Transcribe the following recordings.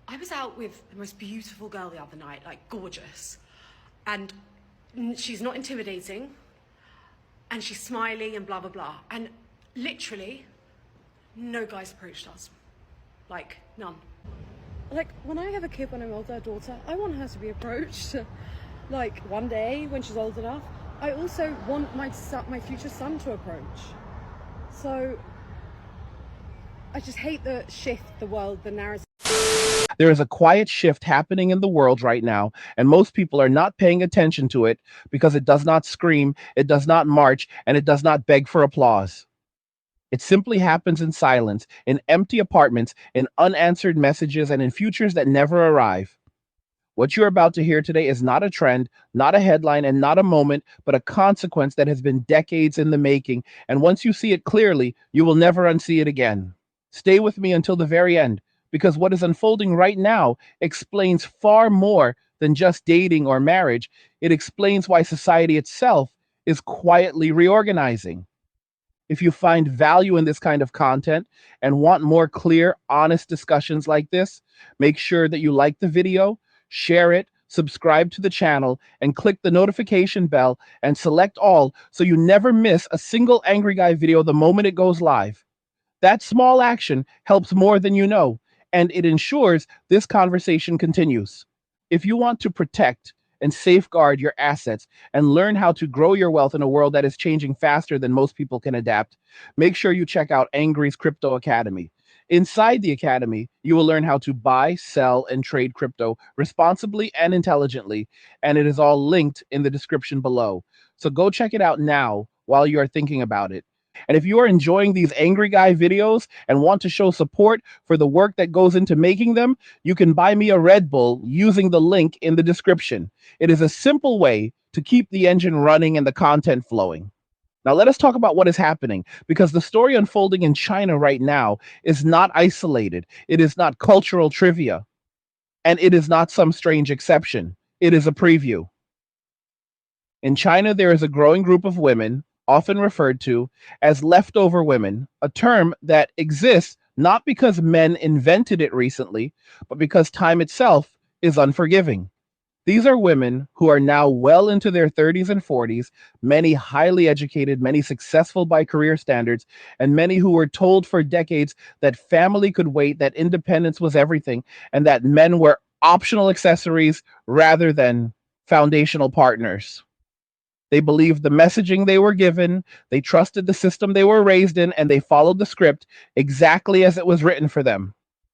I was out with the most beautiful girl the other night, like gorgeous. And she's not intimidating. And she's smiling and blah, blah, blah. And literally, no guys approached us. Like, none. Like, when I have a kid when I'm older, a daughter, I want her to be approached. Like, one day when she's old enough. I also want my future son to approach. So, I just hate the shift, the world, the narrative. There is a quiet shift happening in the world right now, and most people are not paying attention to it because it does not scream, it does not march, and it does not beg for applause. It simply happens in silence, in empty apartments, in unanswered messages, and in futures that never arrive. What you're about to hear today is not a trend, not a headline, and not a moment, but a consequence that has been decades in the making. And once you see it clearly, you will never unsee it again. Stay with me until the very end, because what is unfolding right now explains far more than just dating or marriage. It explains why society itself is quietly reorganizing. If you find value in this kind of content and want more clear, honest discussions like this, make sure that you like the video, share it, subscribe to the channel, and click the notification bell and select all so you never miss a single Angry Guy video the moment it goes live. That small action helps more than you know, and it ensures this conversation continues. If you want to protect and safeguard your assets and learn how to grow your wealth in a world that is changing faster than most people can adapt, make sure you check out Angry's Crypto Academy. Inside the academy, you will learn how to buy, sell, and trade crypto responsibly and intelligently, and it is all linked in the description below. So go check it out now while you are thinking about it. And if you are enjoying these Angry Guy videos and want to show support for the work that goes into making them, you can buy me a Red Bull using the link in the description. It is a simple way to keep the engine running and the content flowing. Now, let us talk about what is happening, because the story unfolding in China right now is not isolated. It is not cultural trivia, and it is not some strange exception. It is a preview. In China, there is a growing group of women, often referred to as leftover women, a term that exists not because men invented it recently, but because time itself is unforgiving. These are women who are now well into their 30s and 40s, many highly educated, many successful by career standards, and many who were told for decades that family could wait, that independence was everything, and that men were optional accessories rather than foundational partners. They believed the messaging they were given, they trusted the system they were raised in, and they followed the script exactly as it was written for them.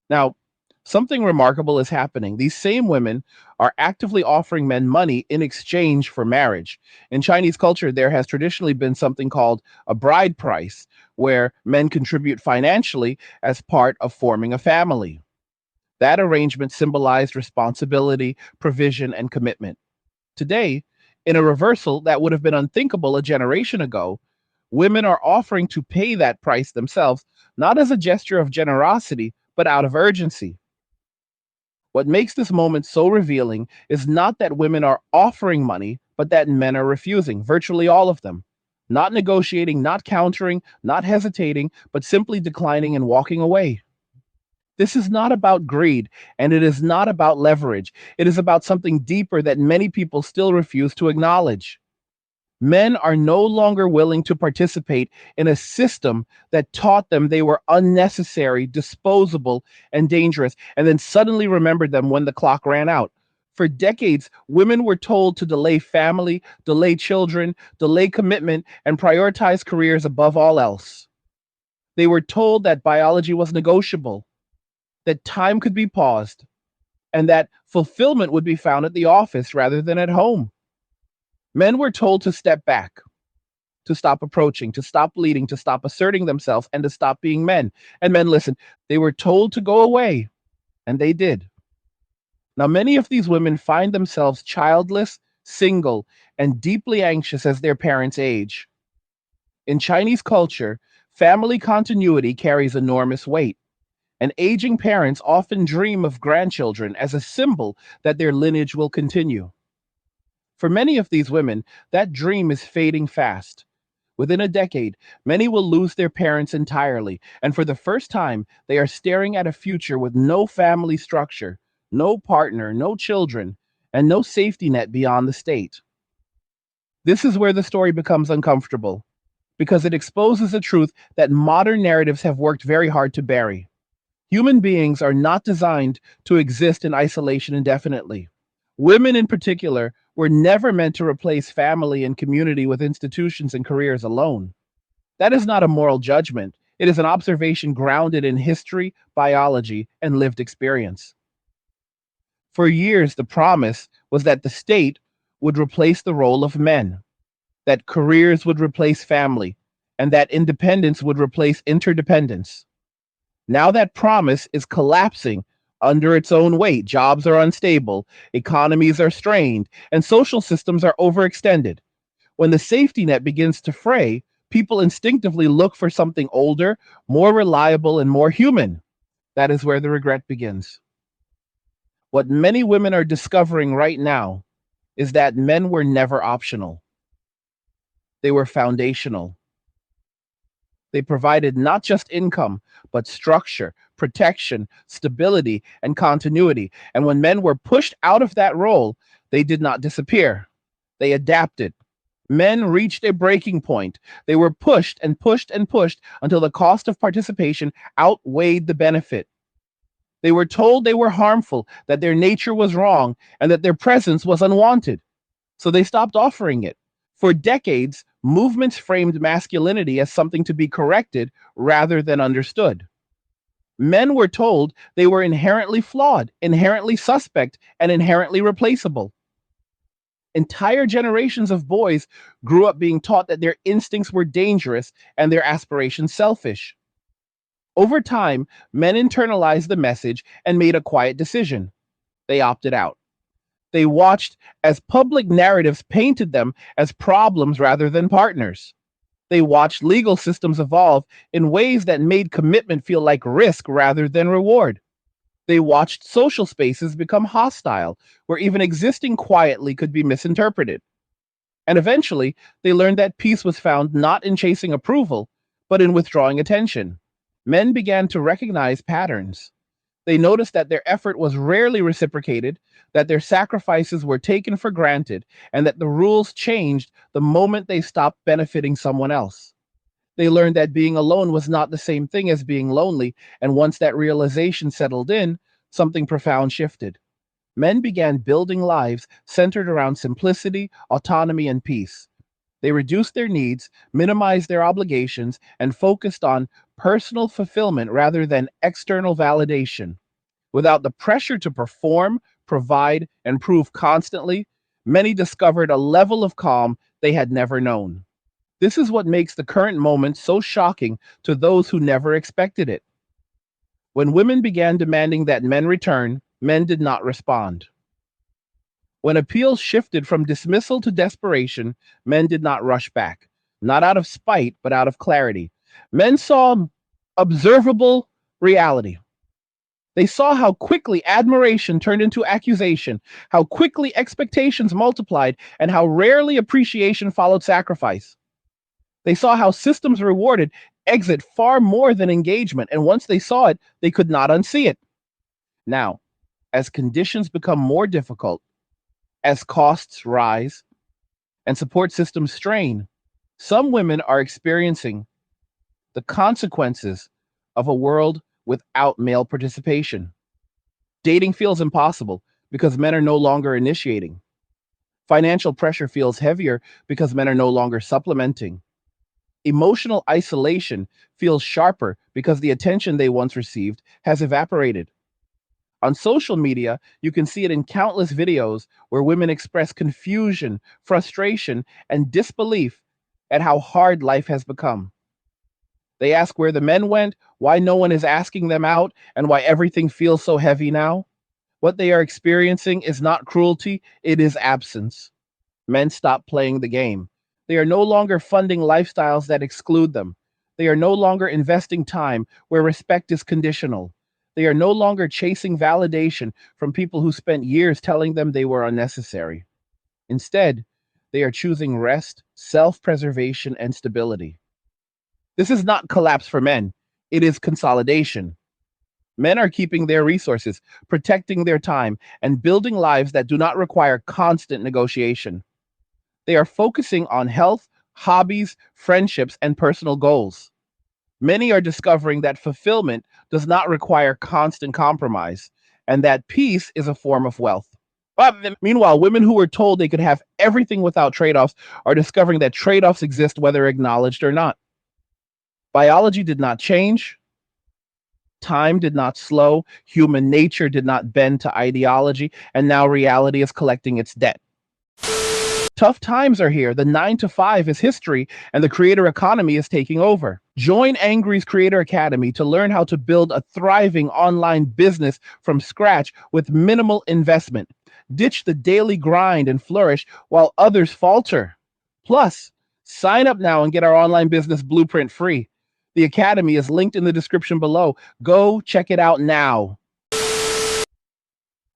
Now, something remarkable is happening. These same women are actively offering men money in exchange for marriage. In Chinese culture, there has traditionally been something called a bride price, where men contribute financially as part of forming a family. That arrangement symbolized responsibility, provision, and commitment. Today, in a reversal that would have been unthinkable a generation ago, women are offering to pay that price themselves, not as a gesture of generosity, but out of urgency. What makes this moment so revealing is not that women are offering money, but that men are refusing, virtually all of them. Not negotiating, not countering, not hesitating, but simply declining and walking away. This is not about greed, and it is not about leverage. It is about something deeper that many people still refuse to acknowledge. Men are no longer willing to participate in a system that taught them they were unnecessary, disposable, and dangerous, and then suddenly remembered them when the clock ran out. For decades, women were told to delay family, delay children, delay commitment, and prioritize careers above all else. They were told that biology was negotiable, that time could be paused, and that fulfillment would be found at the office rather than at home. Men were told to step back, to stop approaching, to stop leading, to stop asserting themselves, and to stop being men. And men listened. They were told to go away, and they did. Now, many of these women find themselves childless, single, and deeply anxious as their parents age. In Chinese culture, family continuity carries enormous weight, and aging parents often dream of grandchildren as a symbol that their lineage will continue. For many of these women, that dream is fading fast. Within a decade, many will lose their parents entirely, and for the first time, they are staring at a future with no family structure, no partner, no children, and no safety net beyond the state. This is where the story becomes uncomfortable, because it exposes a truth that modern narratives have worked very hard to bury. Human beings are not designed to exist in isolation indefinitely. Women, in particular, were never meant to replace family and community with institutions and careers alone. That is not a moral judgment. It is an observation grounded in history, biology, and lived experience. For years, the promise was that the state would replace the role of men, that careers would replace family, and that independence would replace interdependence. Now that promise is collapsing under its own weight. Jobs are unstable, economies are strained, and social systems are overextended. When the safety net begins to fray, people instinctively look for something older, more reliable, and more human. That is where the regret begins. What many women are discovering right now is that men were never optional. They were foundational. They provided not just income, but structure, protection, stability, and continuity. And when men were pushed out of that role, they did not disappear. They adapted. Men reached a breaking point. They were pushed and pushed and pushed until the cost of participation outweighed the benefit. They were told they were harmful, that their nature was wrong, and that their presence was unwanted. So they stopped offering it. For decades, movements framed masculinity as something to be corrected rather than understood. Men were told they were inherently flawed, inherently suspect, and inherently replaceable. Entire generations of boys grew up being taught that their instincts were dangerous and their aspirations selfish. Over time, men internalized the message and made a quiet decision. They opted out. They watched as public narratives painted them as problems rather than partners. They watched legal systems evolve in ways that made commitment feel like risk rather than reward. They watched social spaces become hostile, where even existing quietly could be misinterpreted. And eventually, they learned that peace was found not in chasing approval, but in withdrawing attention. Men began to recognize patterns. They noticed that their effort was rarely reciprocated, that their sacrifices were taken for granted, and that the rules changed the moment they stopped benefiting someone else. They learned that being alone was not the same thing as being lonely, and once that realization settled in, something profound shifted. Men began building lives centered around simplicity, autonomy, and peace. They reduced their needs, minimized their obligations, and focused on personal fulfillment rather than external validation. Without the pressure to perform, provide, and prove constantly, many discovered a level of calm they had never known. This is what makes the current moment so shocking to those who never expected it. When women began demanding that men return, men did not respond. When appeals shifted from dismissal to desperation, men did not rush back, not out of spite, but out of clarity. Men saw observable reality. They saw how quickly admiration turned into accusation, how quickly expectations multiplied, and how rarely appreciation followed sacrifice. They saw how systems rewarded exit far more than engagement, and once they saw it, they could not unsee it. Now, as conditions become more difficult, as costs rise, and support systems strain, some women are experiencing the consequences of a world without male participation. Dating feels impossible because men are no longer initiating. Financial pressure feels heavier because men are no longer supplementing. Emotional isolation feels sharper because the attention they once received has evaporated. On social media, you can see it in countless videos where women express confusion, frustration, and disbelief at how hard life has become. They ask where the men went, why no one is asking them out, and why everything feels so heavy now. What they are experiencing is not cruelty, it is absence. Men stop playing the game. They are no longer funding lifestyles that exclude them. They are no longer investing time where respect is conditional. They are no longer chasing validation from people who spent years telling them they were unnecessary. Instead, they are choosing rest, self preservation, and stability. This is not collapse for men, it is consolidation. Men are keeping their resources, protecting their time, and building lives that do not require constant negotiation. They are focusing on health, hobbies, friendships, and personal goals. Many are discovering that fulfillment does not require constant compromise, and that peace is a form of wealth. Meanwhile, women who were told they could have everything without trade offs are discovering that trade offs exist whether acknowledged or not. Biology did not change, time did not slow, human nature did not bend to ideology, and now reality is collecting its debt. Tough times are here. The 9 to 5 is history, and the creator economy is taking over. Join Angry's Creator Academy to learn how to build a thriving online business from scratch with minimal investment. Ditch the daily grind and flourish while others falter. Plus, sign up now and get our online business blueprint free. The Academy is linked in the description below. Go check it out now.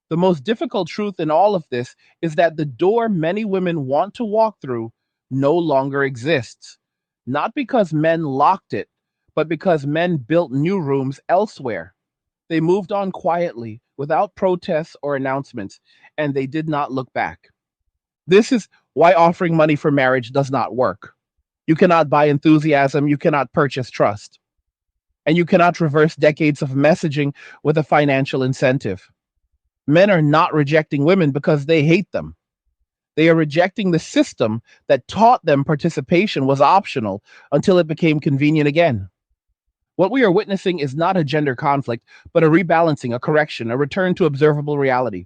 The most difficult truth in all of this is that the door many women want to walk through no longer exists. Not because men locked it, but because men built new rooms elsewhere. They moved on quietly, without protests or announcements, and they did not look back. This is why offering money for marriage does not work. You cannot buy enthusiasm, you cannot purchase trust, and you cannot reverse decades of messaging with a financial incentive. Men are not rejecting women because they hate them. They are rejecting the system that taught them participation was optional until it became convenient again. What we are witnessing is not a gender conflict, but a rebalancing, a correction, a return to observable reality.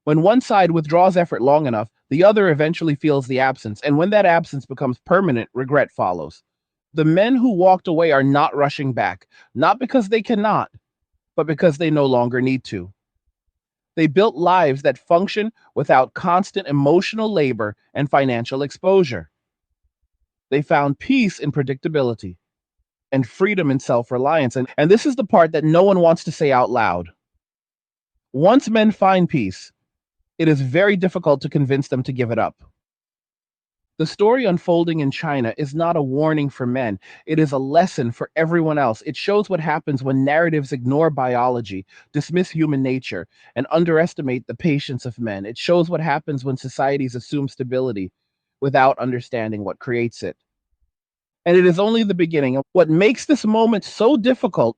When one side withdraws effort long enough, the other eventually feels the absence, and when that absence becomes permanent, regret follows. The men who walked away are not rushing back, not because they cannot, but because they no longer need to. They built lives that function without constant emotional labor and financial exposure. They found peace in predictability and freedom in self reliance. And this is the part that no one wants to say out loud. Once men find peace, it is very difficult to convince them to give it up. The story unfolding in China is not a warning for men. It is a lesson for everyone else. It shows what happens when narratives ignore biology, dismiss human nature, and underestimate the patience of men. It shows what happens when societies assume stability without understanding what creates it. And it is only the beginning. What makes this moment so difficult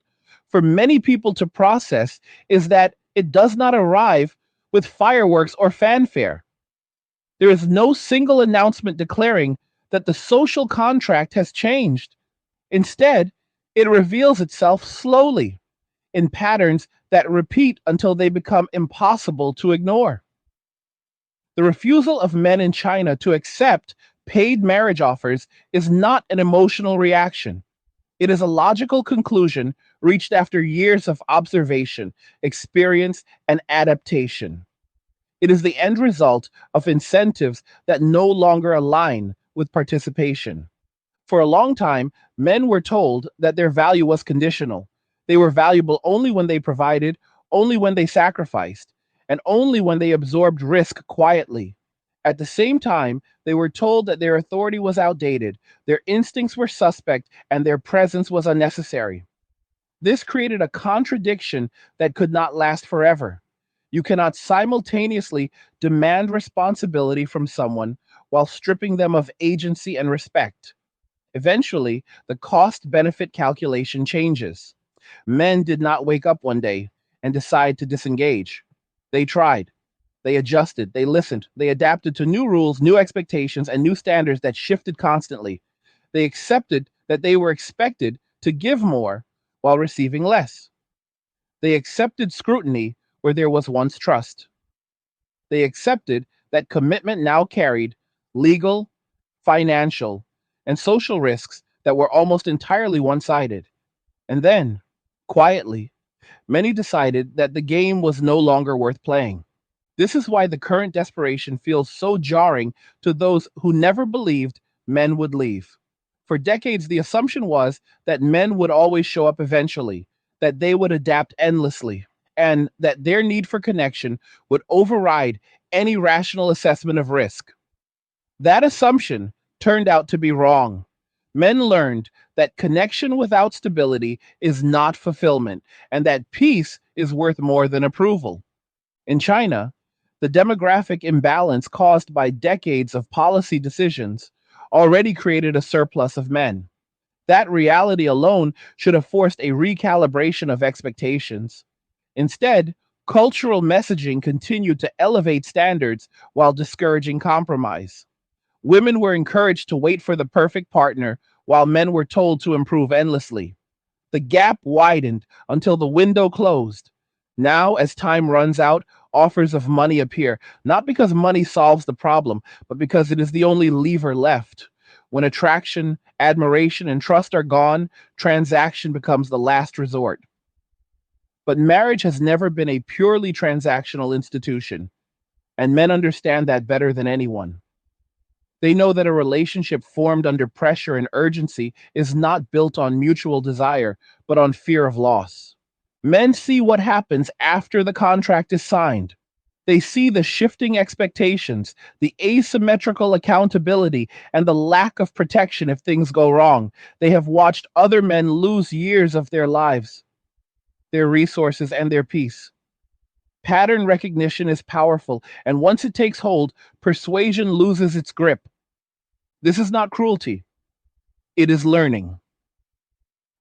for many people to process is that it does not arrive with fireworks or fanfare. There is no single announcement declaring that the social contract has changed. Instead, it reveals itself slowly in patterns that repeat until they become impossible to ignore. The refusal of men in China to accept paid marriage offers is not an emotional reaction. It is a logical conclusion reached after years of observation, experience, and adaptation. It is the end result of incentives that no longer align with participation. For a long time, men were told that their value was conditional. They were valuable only when they provided, only when they sacrificed, and only when they absorbed risk quietly. At the same time, they were told that their authority was outdated, their instincts were suspect, and their presence was unnecessary. This created a contradiction that could not last forever. You cannot simultaneously demand responsibility from someone while stripping them of agency and respect. Eventually, the cost benefit calculation changes. Men did not wake up one day and decide to disengage. They tried, they adjusted, they listened, they adapted to new rules, new expectations, and new standards that shifted constantly. They accepted that they were expected to give more while receiving less. They accepted scrutiny where there was once trust. They accepted that commitment now carried legal, financial, and social risks that were almost entirely one sided. And then, quietly, many decided that the game was no longer worth playing. This is why the current desperation feels so jarring to those who never believed men would leave. For decades, the assumption was that men would always show up eventually, that they would adapt endlessly, and that their need for connection would override any rational assessment of risk. That assumption turned out to be wrong. Men learned that connection without stability is not fulfillment, and that peace is worth more than approval. In China, the demographic imbalance caused by decades of policy decisions already created a surplus of men. That reality alone should have forced a recalibration of expectations. Instead, cultural messaging continued to elevate standards while discouraging compromise. Women were encouraged to wait for the perfect partner, while men were told to improve endlessly. The gap widened until the window closed. Now, as time runs out, offers of money appear, not because money solves the problem, but because it is the only lever left. When attraction, admiration, and trust are gone, transaction becomes the last resort. But marriage has never been a purely transactional institution, and men understand that better than anyone. They know that a relationship formed under pressure and urgency is not built on mutual desire, but on fear of loss. Men see what happens after the contract is signed. They see the shifting expectations, the asymmetrical accountability, and the lack of protection if things go wrong. They have watched other men lose years of their lives, their resources, and their peace. Pattern recognition is powerful, and once it takes hold, persuasion loses its grip. This is not cruelty, it is learning.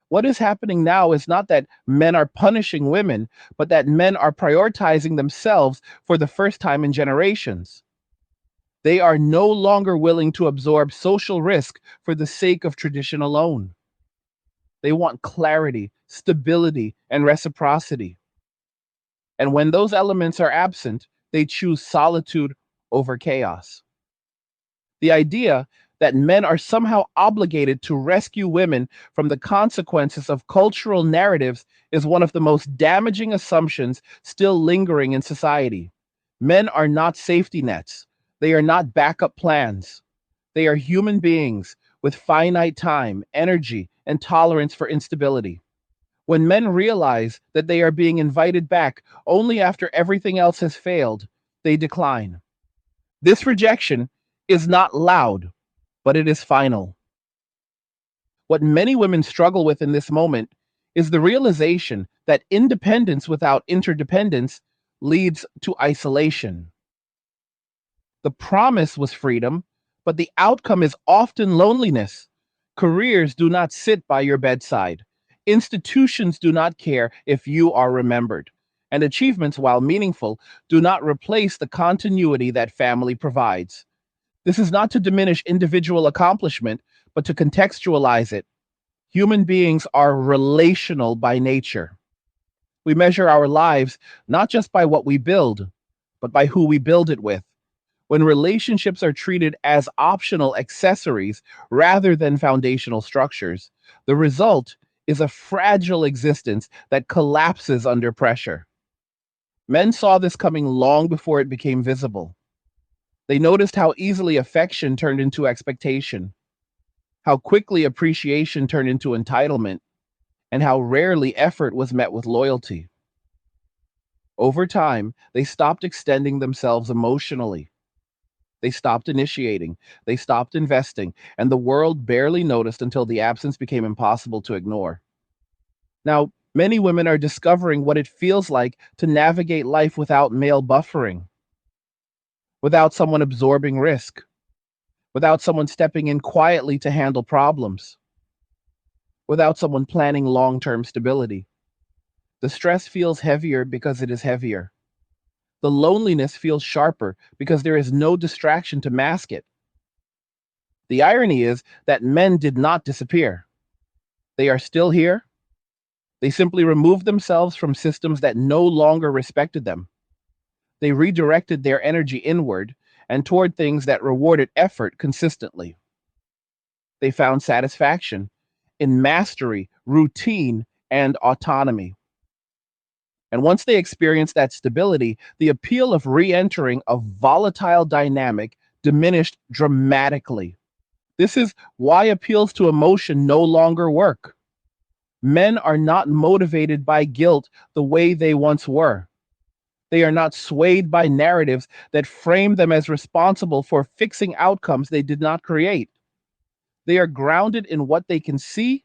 What is happening now is not that men are punishing women, but that men are prioritizing themselves for the first time in generations. They are no longer willing to absorb social risk for the sake of tradition alone. They want clarity, stability, and reciprocity. And when those elements are absent, they choose solitude over chaos. The idea that men are somehow obligated to rescue women from the consequences of cultural narratives is one of the most damaging assumptions still lingering in society. Men are not safety nets. They are not backup plans. They are human beings with finite time, energy, and tolerance for instability. When men realize that they are being invited back only after everything else has failed, they decline. This rejection is not loud, but it is final. What many women struggle with in this moment is the realization that independence without interdependence leads to isolation. The promise was freedom, but the outcome is often loneliness. Careers do not sit by your bedside. Institutions do not care if you are remembered. And achievements, while meaningful, do not replace the continuity that family provides. This is not to diminish individual accomplishment, but to contextualize it. Human beings are relational by nature. We measure our lives not just by what we build, but by who we build it with. When relationships are treated as optional accessories rather than foundational structures, the result is a fragile existence that collapses under pressure. Men saw this coming long before it became visible. They noticed how easily affection turned into expectation, how quickly appreciation turned into entitlement, and how rarely effort was met with loyalty. Over time, they stopped extending themselves emotionally. They stopped initiating, they stopped investing, and the world barely noticed until the absence became impossible to ignore. Now, many women are discovering what it feels like to navigate life without male buffering, without someone absorbing risk, without someone stepping in quietly to handle problems, without someone planning long term stability. The stress feels heavier because it is heavier. The loneliness feels sharper because there is no distraction to mask it. The irony is that men did not disappear. They are still here. They simply removed themselves from systems that no longer respected them. They redirected their energy inward and toward things that rewarded effort consistently. They found satisfaction in mastery, routine, and autonomy. And once they experienced that stability, the appeal of re entering a volatile dynamic diminished dramatically. This is why appeals to emotion no longer work. Men are not motivated by guilt the way they once were. They are not swayed by narratives that frame them as responsible for fixing outcomes they did not create. They are grounded in what they can see,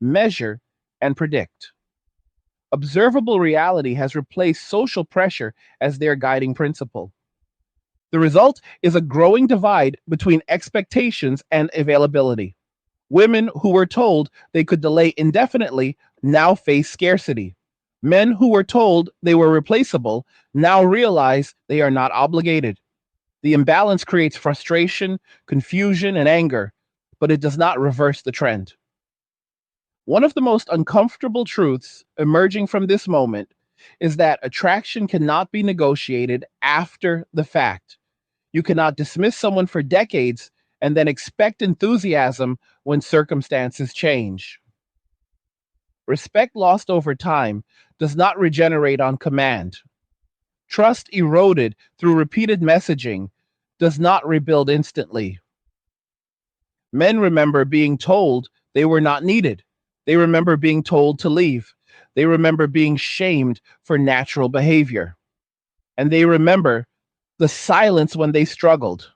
measure, and predict. Observable reality has replaced social pressure as their guiding principle. The result is a growing divide between expectations and availability. Women who were told they could delay indefinitely now face scarcity. Men who were told they were replaceable now realize they are not obligated. The imbalance creates frustration, confusion, and anger, but it does not reverse the trend. One of the most uncomfortable truths emerging from this moment is that attraction cannot be negotiated after the fact. You cannot dismiss someone for decades and then expect enthusiasm when circumstances change. Respect lost over time does not regenerate on command. Trust eroded through repeated messaging does not rebuild instantly. Men remember being told they were not needed. They remember being told to leave. They remember being shamed for natural behavior. And they remember the silence when they struggled.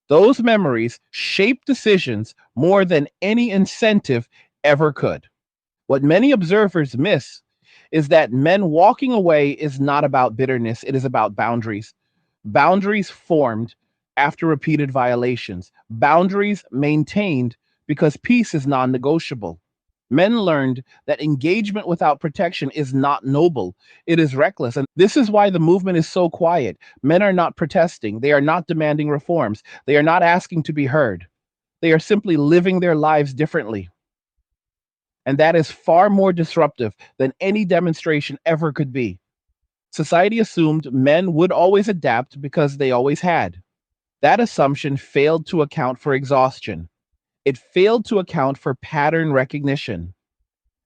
Those memories shape decisions more than any incentive ever could. What many observers miss is that men walking away is not about bitterness, it is about boundaries. Boundaries formed after repeated violations, boundaries maintained because peace is non negotiable. Men learned that engagement without protection is not noble, it is reckless. And this is why the movement is so quiet. Men are not protesting, they are not demanding reforms, they are not asking to be heard. They are simply living their lives differently. And that is far more disruptive than any demonstration ever could be. Society assumed men would always adapt because they always had. That assumption failed to account for exhaustion. It failed to account for pattern recognition.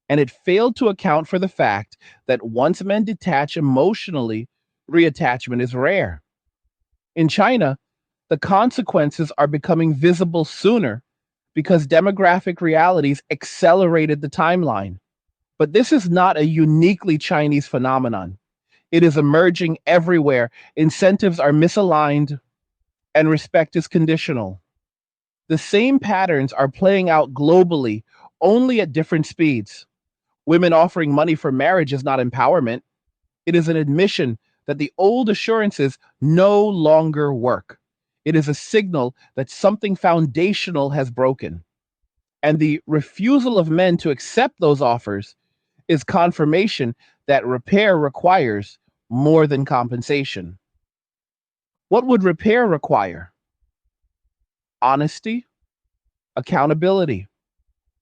And it failed to account for the fact that once men detach emotionally, reattachment is rare. In China, the consequences are becoming visible sooner because demographic realities accelerated the timeline. But this is not a uniquely Chinese phenomenon. It is emerging everywhere. Incentives are misaligned and respect is conditional. The same patterns are playing out globally, only at different speeds. Women offering money for marriage is not empowerment. It is an admission that the old assurances no longer work. It is a signal that something foundational has broken. And the refusal of men to accept those offers is confirmation that repair requires more than compensation. What would repair require? Honesty, accountability,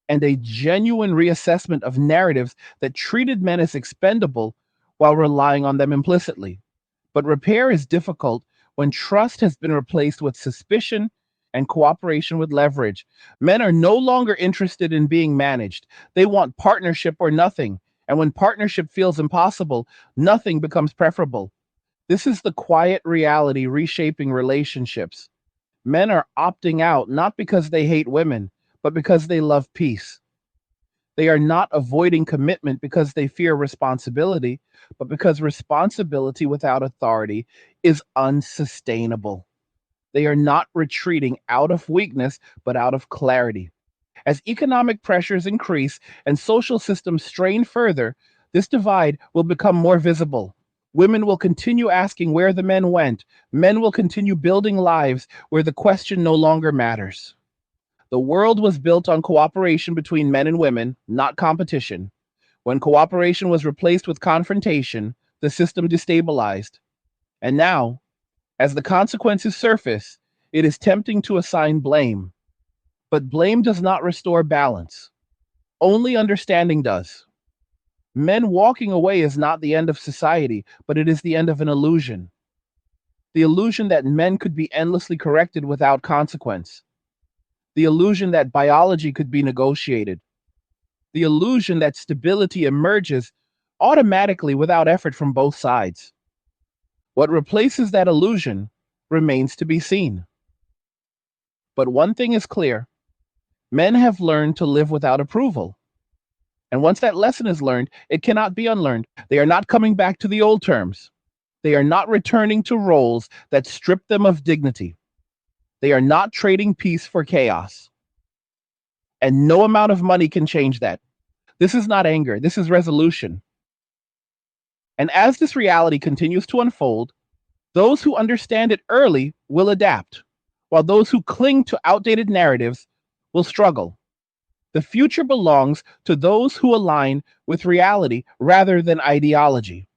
and a genuine reassessment of narratives that treated men as expendable while relying on them implicitly. But repair is difficult when trust has been replaced with suspicion and cooperation with leverage. Men are no longer interested in being managed. They want partnership or nothing. And when partnership feels impossible, nothing becomes preferable. This is the quiet reality reshaping relationships. Men are opting out not because they hate women, but because they love peace. They are not avoiding commitment because they fear responsibility, but because responsibility without authority is unsustainable. They are not retreating out of weakness, but out of clarity. As economic pressures increase and social systems strain further, this divide will become more visible. Women will continue asking where the men went. Men will continue building lives where the question no longer matters. The world was built on cooperation between men and women, not competition. When cooperation was replaced with confrontation, the system destabilized. And now, as the consequences surface, it is tempting to assign blame. But blame does not restore balance. Only understanding does. Men walking away is not the end of society, but it is the end of an illusion. The illusion that men could be endlessly corrected without consequence. The illusion that biology could be negotiated. The illusion that stability emerges automatically without effort from both sides. What replaces that illusion remains to be seen. But one thing is clear: men have learned to live without approval. And once that lesson is learned, it cannot be unlearned. They are not coming back to the old terms. They are not returning to roles that strip them of dignity. They are not trading peace for chaos. And no amount of money can change that. This is not anger, this is resolution. And as this reality continues to unfold, those who understand it early will adapt, while those who cling to outdated narratives will struggle. The future belongs to those who align with reality rather than ideology.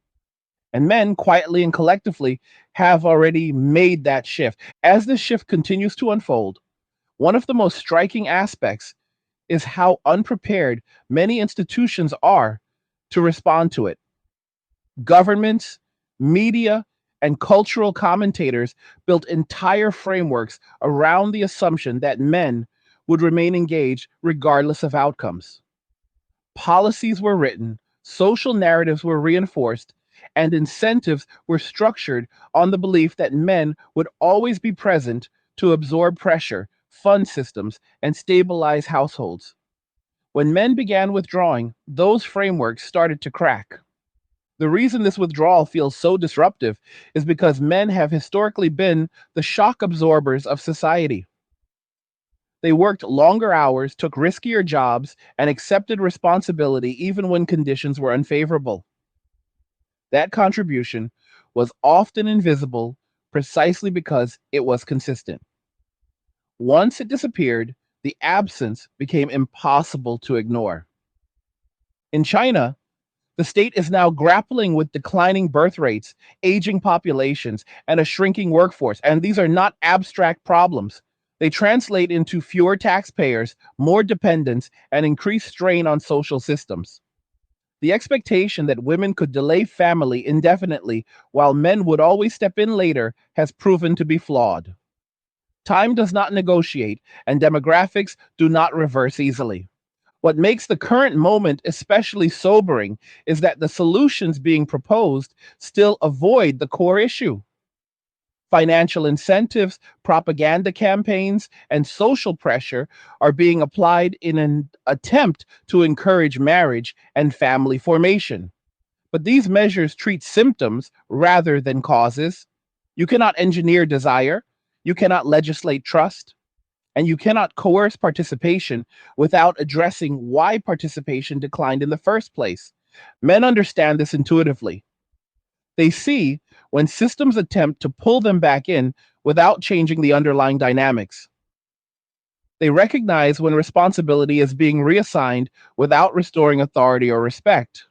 And men, quietly and collectively, have already made that shift. As this shift continues to unfold, one of the most striking aspects is how unprepared many institutions are to respond to it. Governments, media, and cultural commentators built entire frameworks around the assumption that men would remain engaged regardless of outcomes. Policies were written, social narratives were reinforced, and incentives were structured on the belief that men would always be present to absorb pressure, fund systems, and stabilize households. When men began withdrawing, those frameworks started to crack. The reason this withdrawal feels so disruptive is because men have historically been the shock absorbers of society. They worked longer hours, took riskier jobs, and accepted responsibility even when conditions were unfavorable. That contribution was often invisible precisely because it was consistent. Once it disappeared, the absence became impossible to ignore. In China, the state is now grappling with declining birth rates, aging populations, and a shrinking workforce. And these are not abstract problems. They translate into fewer taxpayers, more dependence, and increased strain on social systems. The expectation that women could delay family indefinitely while men would always step in later has proven to be flawed. Time does not negotiate, and demographics do not reverse easily. What makes the current moment especially sobering is that the solutions being proposed still avoid the core issue. Financial incentives, propaganda campaigns, and social pressure are being applied in an attempt to encourage marriage and family formation. But these measures treat symptoms rather than causes. You cannot engineer desire, you cannot legislate trust, and you cannot coerce participation without addressing why participation declined in the first place. Men understand this intuitively. They see when systems attempt to pull them back in without changing the underlying dynamics. They recognize when responsibility is being reassigned without restoring authority or respect.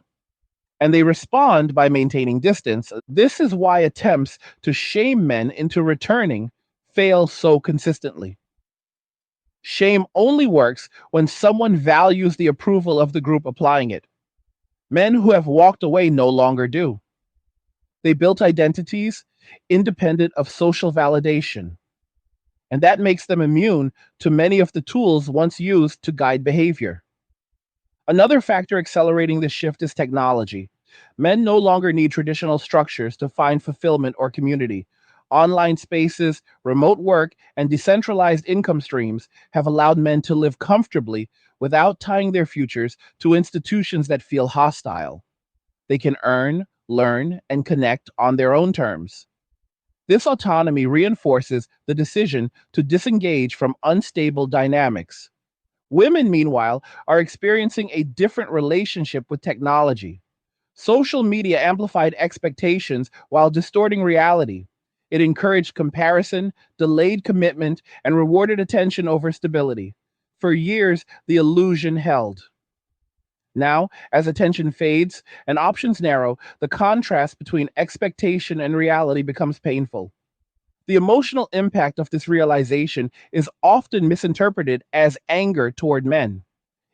And they respond by maintaining distance. This is why attempts to shame men into returning fail so consistently. Shame only works when someone values the approval of the group applying it. Men who have walked away no longer do. They built identities independent of social validation, and that makes them immune to many of the tools once used to guide behavior. Another factor accelerating this shift is technology. Men no longer need traditional structures to find fulfillment or community. Online spaces, remote work, and decentralized income streams have allowed men to live comfortably without tying their futures to institutions that feel hostile. They can earn, learn, and connect on their own terms. This autonomy reinforces the decision to disengage from unstable dynamics. Women, meanwhile, are experiencing a different relationship with technology. Social media amplified expectations while distorting reality. It encouraged comparison, delayed commitment, and rewarded attention over stability. For years, the illusion held. Now, as attention fades and options narrow, the contrast between expectation and reality becomes painful. The emotional impact of this realization is often misinterpreted as anger toward men.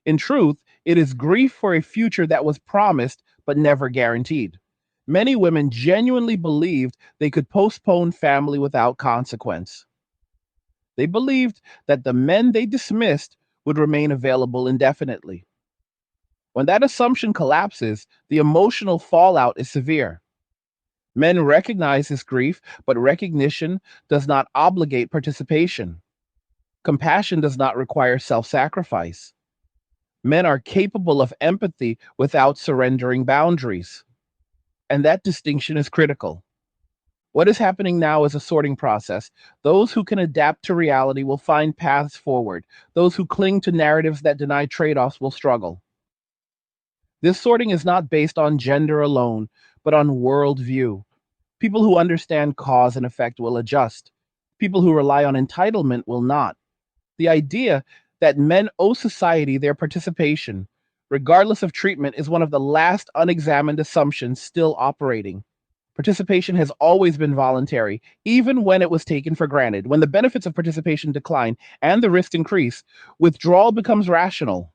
In truth, it is grief for a future that was promised but never guaranteed. Many women genuinely believed they could postpone family without consequence. They believed that the men they dismissed would remain available indefinitely. When that assumption collapses, the emotional fallout is severe. Men recognize this grief, but recognition does not obligate participation. Compassion does not require self sacrifice. Men are capable of empathy without surrendering boundaries. And that distinction is critical. What is happening now is a sorting process. Those who can adapt to reality will find paths forward. Those who cling to narratives that deny trade offs will struggle. This sorting is not based on gender alone, but on worldview. People who understand cause and effect will adjust. People who rely on entitlement will not. The idea that men owe society their participation, regardless of treatment, is one of the last unexamined assumptions still operating. Participation has always been voluntary, even when it was taken for granted. When the benefits of participation decline and the risks increase, withdrawal becomes rational.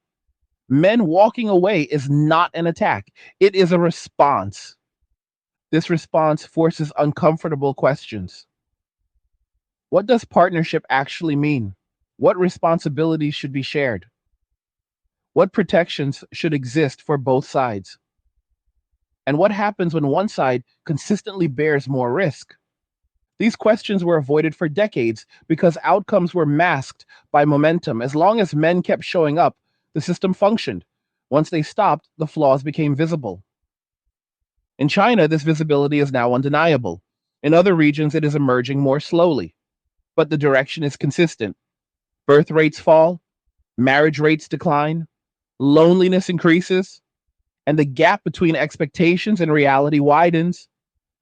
Men walking away is not an attack, it is a response. This response forces uncomfortable questions. What does partnership actually mean? What responsibilities should be shared? What protections should exist for both sides? And what happens when one side consistently bears more risk? These questions were avoided for decades because outcomes were masked by momentum. As long as men kept showing up, the system functioned. Once they stopped, the flaws became visible. In China, this visibility is now undeniable. In other regions, it is emerging more slowly, but the direction is consistent. Birth rates fall, marriage rates decline, loneliness increases, and the gap between expectations and reality widens.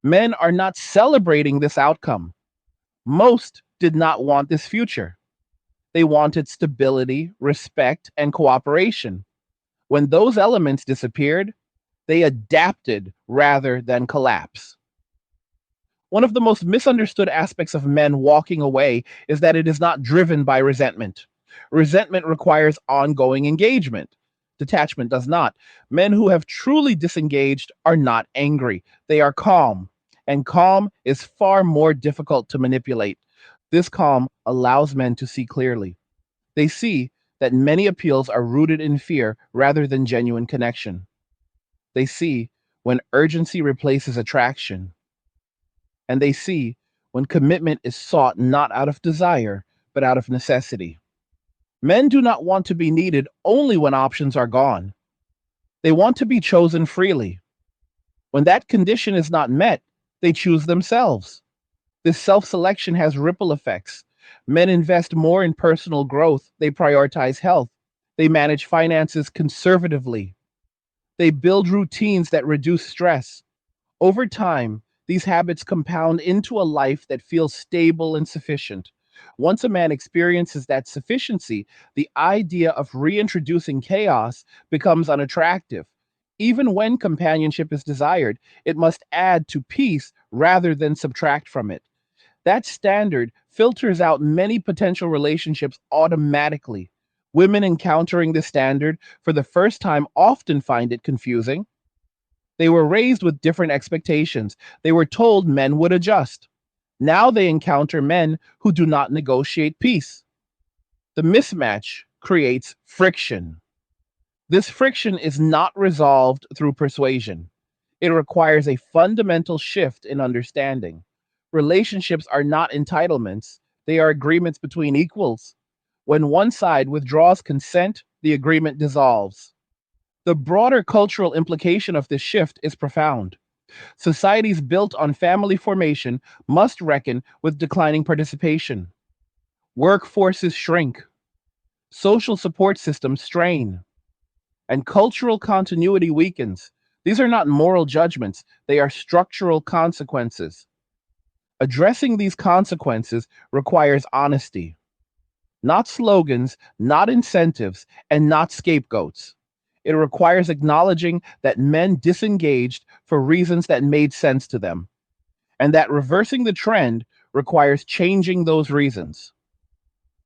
Men are not celebrating this outcome. Most did not want this future. They wanted stability, respect, and cooperation. When those elements disappeared, they adapted rather than collapse. One of the most misunderstood aspects of men walking away is that it is not driven by resentment. Resentment requires ongoing engagement. Detachment does not. Men who have truly disengaged are not angry, they are calm. And calm is far more difficult to manipulate. This calm allows men to see clearly. They see that many appeals are rooted in fear rather than genuine connection. They see when urgency replaces attraction. And they see when commitment is sought not out of desire, but out of necessity. Men do not want to be needed only when options are gone. They want to be chosen freely. When that condition is not met, they choose themselves. This self selection has ripple effects. Men invest more in personal growth, they prioritize health, they manage finances conservatively, they build routines that reduce stress. Over time, these habits compound into a life that feels stable and sufficient. Once a man experiences that sufficiency, the idea of reintroducing chaos becomes unattractive. Even when companionship is desired, it must add to peace rather than subtract from it. That standard filters out many potential relationships automatically. Women encountering this standard for the first time often find it confusing. They were raised with different expectations. They were told men would adjust. Now they encounter men who do not negotiate peace. The mismatch creates friction. This friction is not resolved through persuasion. It requires a fundamental shift in understanding. Relationships are not entitlements, they are agreements between equals. When one side withdraws consent, the agreement dissolves. The broader cultural implication of this shift is profound. Societies built on family formation must reckon with declining participation. Workforces shrink, social support systems strain, and cultural continuity weakens. These are not moral judgments, they are structural consequences. Addressing these consequences requires honesty, not slogans, not incentives, and not scapegoats. It requires acknowledging that men disengaged for reasons that made sense to them, and that reversing the trend requires changing those reasons.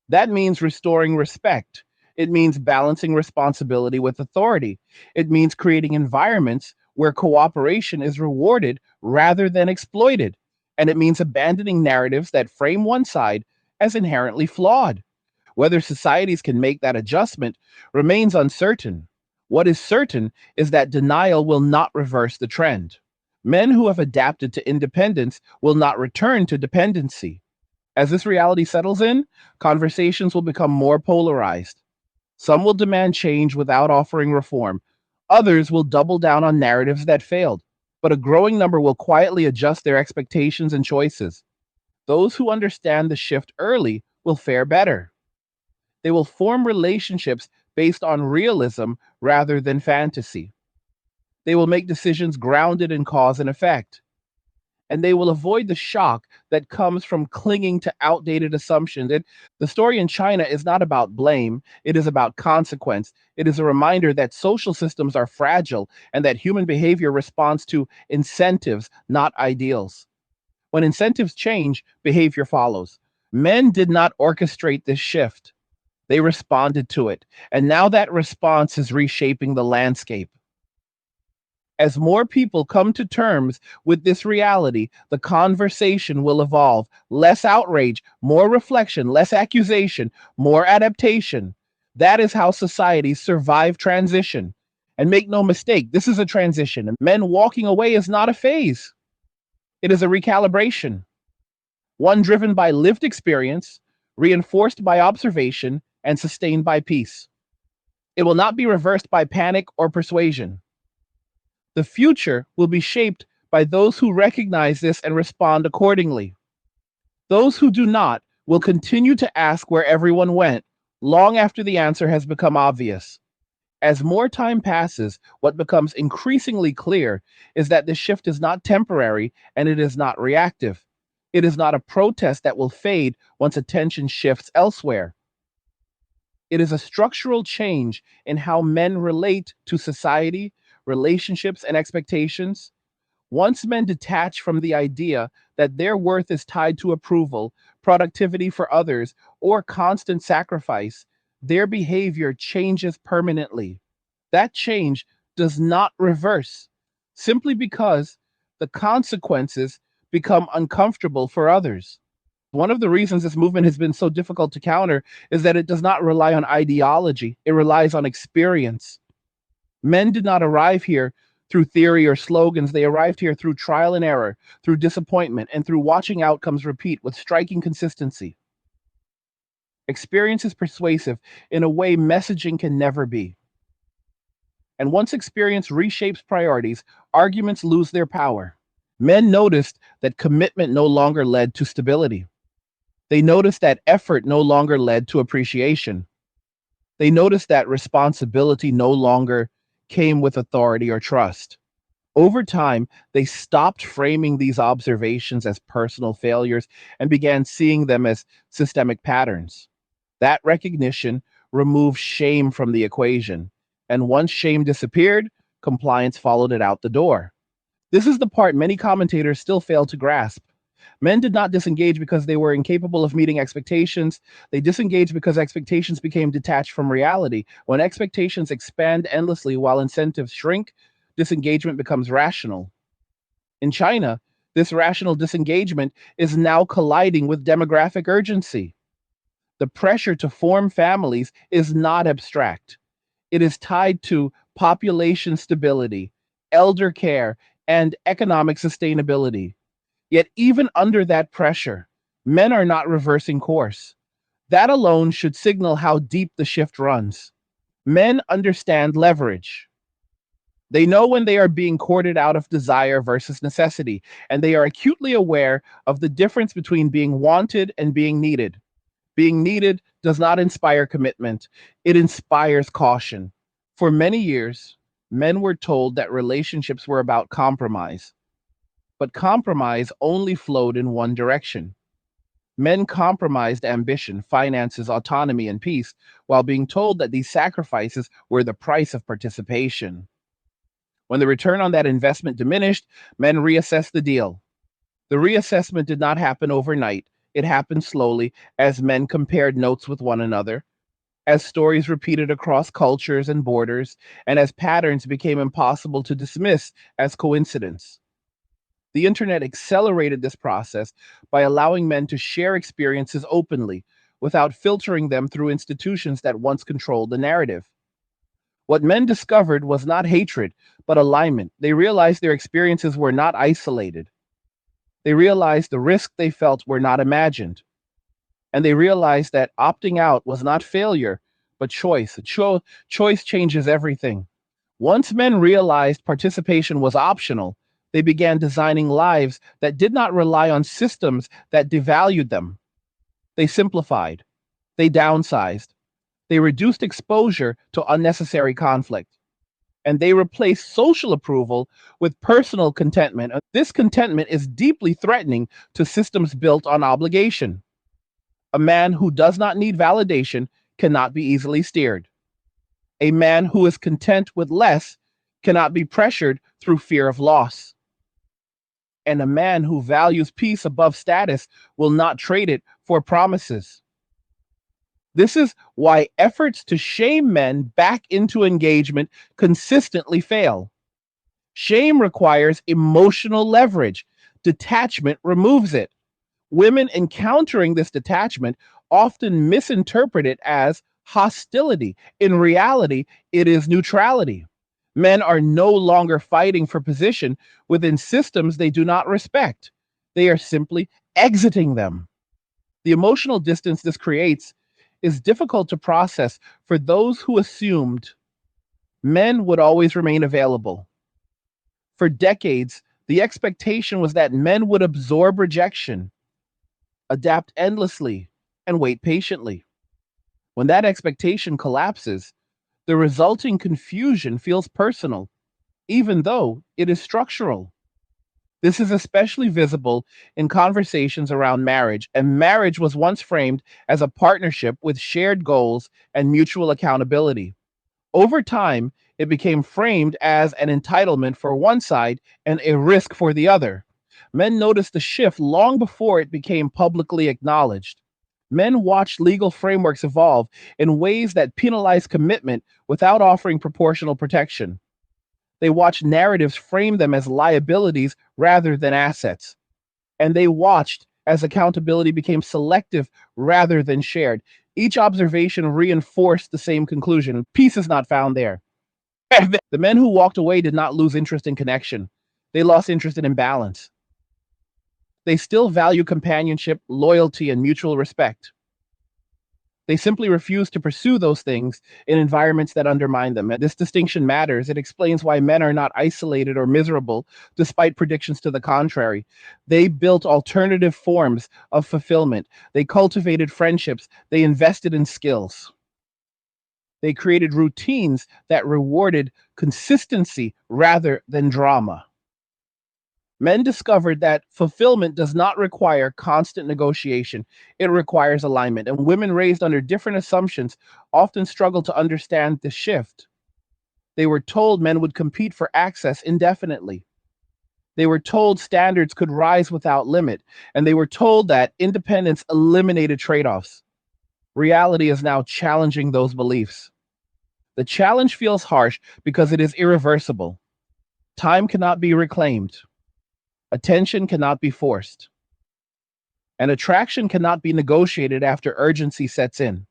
That means restoring respect. It means balancing responsibility with authority. It means creating environments where cooperation is rewarded rather than exploited. And it means abandoning narratives that frame one side as inherently flawed. Whether societies can make that adjustment remains uncertain. What is certain is that denial will not reverse the trend. Men who have adapted to independence will not return to dependency. As this reality settles in, conversations will become more polarized. Some will demand change without offering reform. Others will double down on narratives that failed. but a growing number will quietly adjust their expectations and choices. Those who understand the shift early will fare better. They will form relationships based on realism rather than fantasy. They will make decisions grounded in cause and effect. And they will avoid the shock that comes from clinging to outdated assumptions. The story in China is not about blame, it is about consequence. It is a reminder that social systems are fragile and that human behavior responds to incentives, not ideals. When incentives change, behavior follows. Men did not orchestrate this shift, they responded to it. And now that response is reshaping the landscape. As more people come to terms with this reality, the conversation will evolve. Less outrage, more reflection, less accusation, more adaptation. That is how societies survive transition. And make no mistake, this is a transition. Men walking away is not a phase, it is a recalibration, one driven by lived experience, reinforced by observation, and sustained by peace. It will not be reversed by panic or persuasion. The future will be shaped by those who recognize this and respond accordingly. Those who do not will continue to ask where everyone went long after the answer has become obvious. As more time passes, what becomes increasingly clear is that this shift is not temporary and it is not reactive. It is not a protest that will fade once attention shifts elsewhere. It is a structural change in how men relate to society, relationships, and expectations. Once men detach from the idea that their worth is tied to approval, productivity for others, or constant sacrifice, their behavior changes permanently. That change does not reverse simply because the consequences become uncomfortable for others. One of the reasons this movement has been so difficult to counter is that it does not rely on ideology, it relies on experience. Men did not arrive here through theory or slogans. They arrived here through trial and error, through disappointment, and through watching outcomes repeat with striking consistency. Experience is persuasive in a way messaging can never be. And once experience reshapes priorities, arguments lose their power. Men noticed that commitment no longer led to stability. They noticed that effort no longer led to appreciation. They noticed that responsibility no longer came with authority or trust. Over time, they stopped framing these observations as personal failures and began seeing them as systemic patterns. That recognition removed shame from the equation. And once shame disappeared, compliance followed it out the door. This is the part many commentators still fail to grasp. Men did not disengage because they were incapable of meeting expectations. They disengaged because expectations became detached from reality. When expectations expand endlessly while incentives shrink, disengagement becomes rational. In China, this rational disengagement is now colliding with demographic urgency. The pressure to form families is not abstract. It is tied to population stability, elder care, and economic sustainability. Yet, even under that pressure, men are not reversing course. That alone should signal how deep the shift runs. Men understand leverage. They know when they are being courted out of desire versus necessity, and they are acutely aware of the difference between being wanted and being needed. Being needed does not inspire commitment, it inspires caution. For many years, men were told that relationships were about compromise, but compromise only flowed in one direction. Men compromised ambition, finances, autonomy, and peace while being told that these sacrifices were the price of participation. When the return on that investment diminished, men reassessed the deal. The reassessment did not happen overnight. It happened slowly as men compared notes with one another, as stories repeated across cultures and borders, and as patterns became impossible to dismiss as coincidence. The internet accelerated this process by allowing men to share experiences openly without filtering them through institutions that once controlled the narrative. What men discovered was not hatred, but alignment. They realized their experiences were not isolated. They realized the risks they felt were not imagined. And they realized that opting out was not failure, but choice. Choice changes everything. Once men realized participation was optional, They began designing lives that did not rely on systems that devalued them. They simplified, they downsized, they reduced exposure to unnecessary conflict, and they replaced social approval with personal contentment. This contentment is deeply threatening to systems built on obligation. A man who does not need validation cannot be easily steered. A man who is content with less cannot be pressured through fear of loss. And a man who values peace above status will not trade it for promises. This is why efforts to shame men back into engagement consistently fail. Shame requires emotional leverage. Detachment removes it. Women encountering this detachment often misinterpret it as hostility. In reality, it is neutrality. Men are no longer fighting for position within systems they do not respect. They are simply exiting them. The emotional distance this creates is difficult to process for those who assumed men would always remain available. For decades, the expectation was that men would absorb rejection, adapt endlessly, and wait patiently. When that expectation collapses, the resulting confusion feels personal, even though it is structural. This is especially visible in conversations around marriage, and marriage was once framed as a partnership with shared goals and mutual accountability. Over time, it became framed as an entitlement for one side and a risk for the other. Men noticed the shift long before it became publicly acknowledged. Men watched legal frameworks evolve in ways that penalize commitment without offering proportional protection. They watched narratives frame them as liabilities rather than assets. And they watched as accountability became selective rather than shared. Each observation reinforced the same conclusion: peace is not found there. The men who walked away did not lose interest in connection, they lost interest in imbalance. They still value companionship, loyalty, and mutual respect. They simply refuse to pursue those things in environments that undermine them. And this distinction matters. It explains why men are not isolated or miserable, despite predictions to the contrary. They built alternative forms of fulfillment. They cultivated friendships. They invested in skills. They created routines that rewarded consistency rather than drama. Men discovered that fulfillment does not require constant negotiation, it requires alignment. And women raised under different assumptions often struggle to understand the shift. They were told men would compete for access indefinitely. They were told standards could rise without limit. And they were told that independence eliminated trade offs. Reality is now challenging those beliefs. The challenge feels harsh because it is irreversible. Time cannot be reclaimed. Attention cannot be forced, and attraction cannot be negotiated after urgency sets in.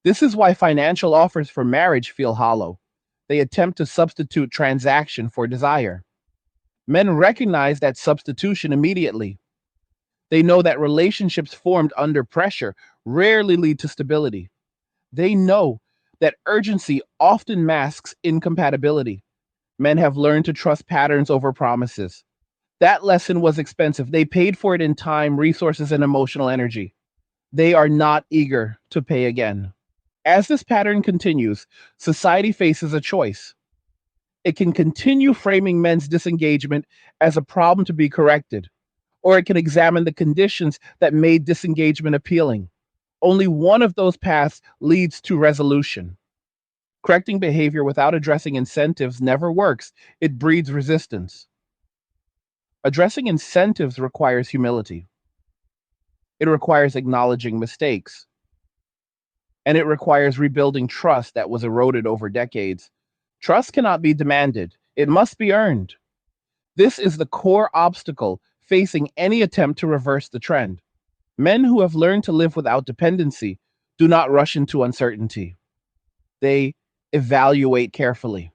This is why financial offers for marriage feel hollow. They attempt to substitute transaction for desire. Men recognize that substitution immediately. They know that relationships formed under pressure rarely lead to stability. They know that urgency often masks incompatibility. Men have learned to trust patterns over promises. That lesson was expensive. They paid for it in time, resources, and emotional energy. They are not eager to pay again. As this pattern continues, society faces a choice. It can continue framing men's disengagement as a problem to be corrected, or it can examine the conditions that made disengagement appealing. Only one of those paths leads to resolution. Correcting behavior without addressing incentives never works, it breeds resistance. Addressing incentives requires humility. It requires acknowledging mistakes. And it requires rebuilding trust that was eroded over decades. Trust cannot be demanded, it must be earned. This is the core obstacle facing any attempt to reverse the trend. Men who have learned to live without dependency do not rush into uncertainty. They evaluate carefully.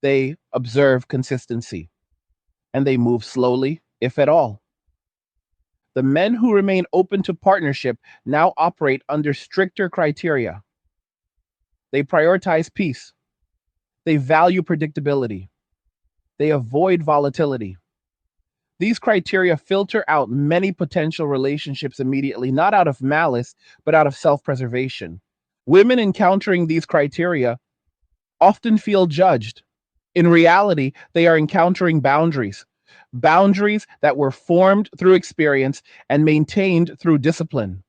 They observe consistency. And they move slowly, if at all. The men who remain open to partnership now operate under stricter criteria. They prioritize peace. They value predictability. They avoid volatility. These criteria filter out many potential relationships immediately, not out of malice, but out of self preservation. Women encountering these criteria often feel judged. In reality, they are encountering boundaries, boundaries that were formed through experience and maintained through discipline.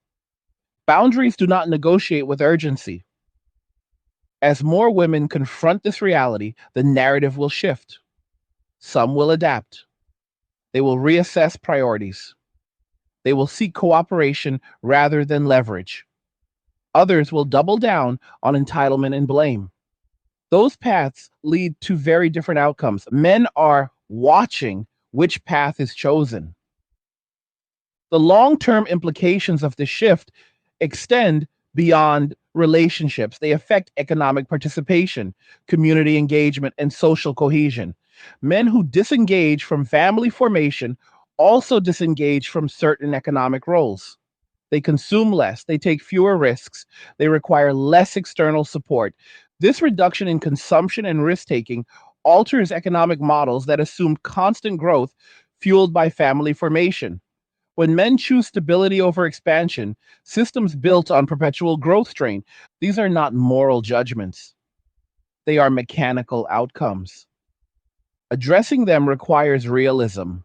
Boundaries do not negotiate with urgency. As more women confront this reality, the narrative will shift. Some will adapt. They will reassess priorities. They will seek cooperation rather than leverage. Others will double down on entitlement and blame. Those paths lead to very different outcomes. Men are watching which path is chosen. The long term implications of this shift extend beyond relationships. They affect economic participation, community engagement, and social cohesion. Men who disengage from family formation also disengage from certain economic roles. They consume less, they take fewer risks, they require less external support. This reduction in consumption and risk taking alters economic models that assumed constant growth fueled by family formation. When men choose stability over expansion, systems built on perpetual growth strain, these are not moral judgments. They are mechanical outcomes. Addressing them requires realism.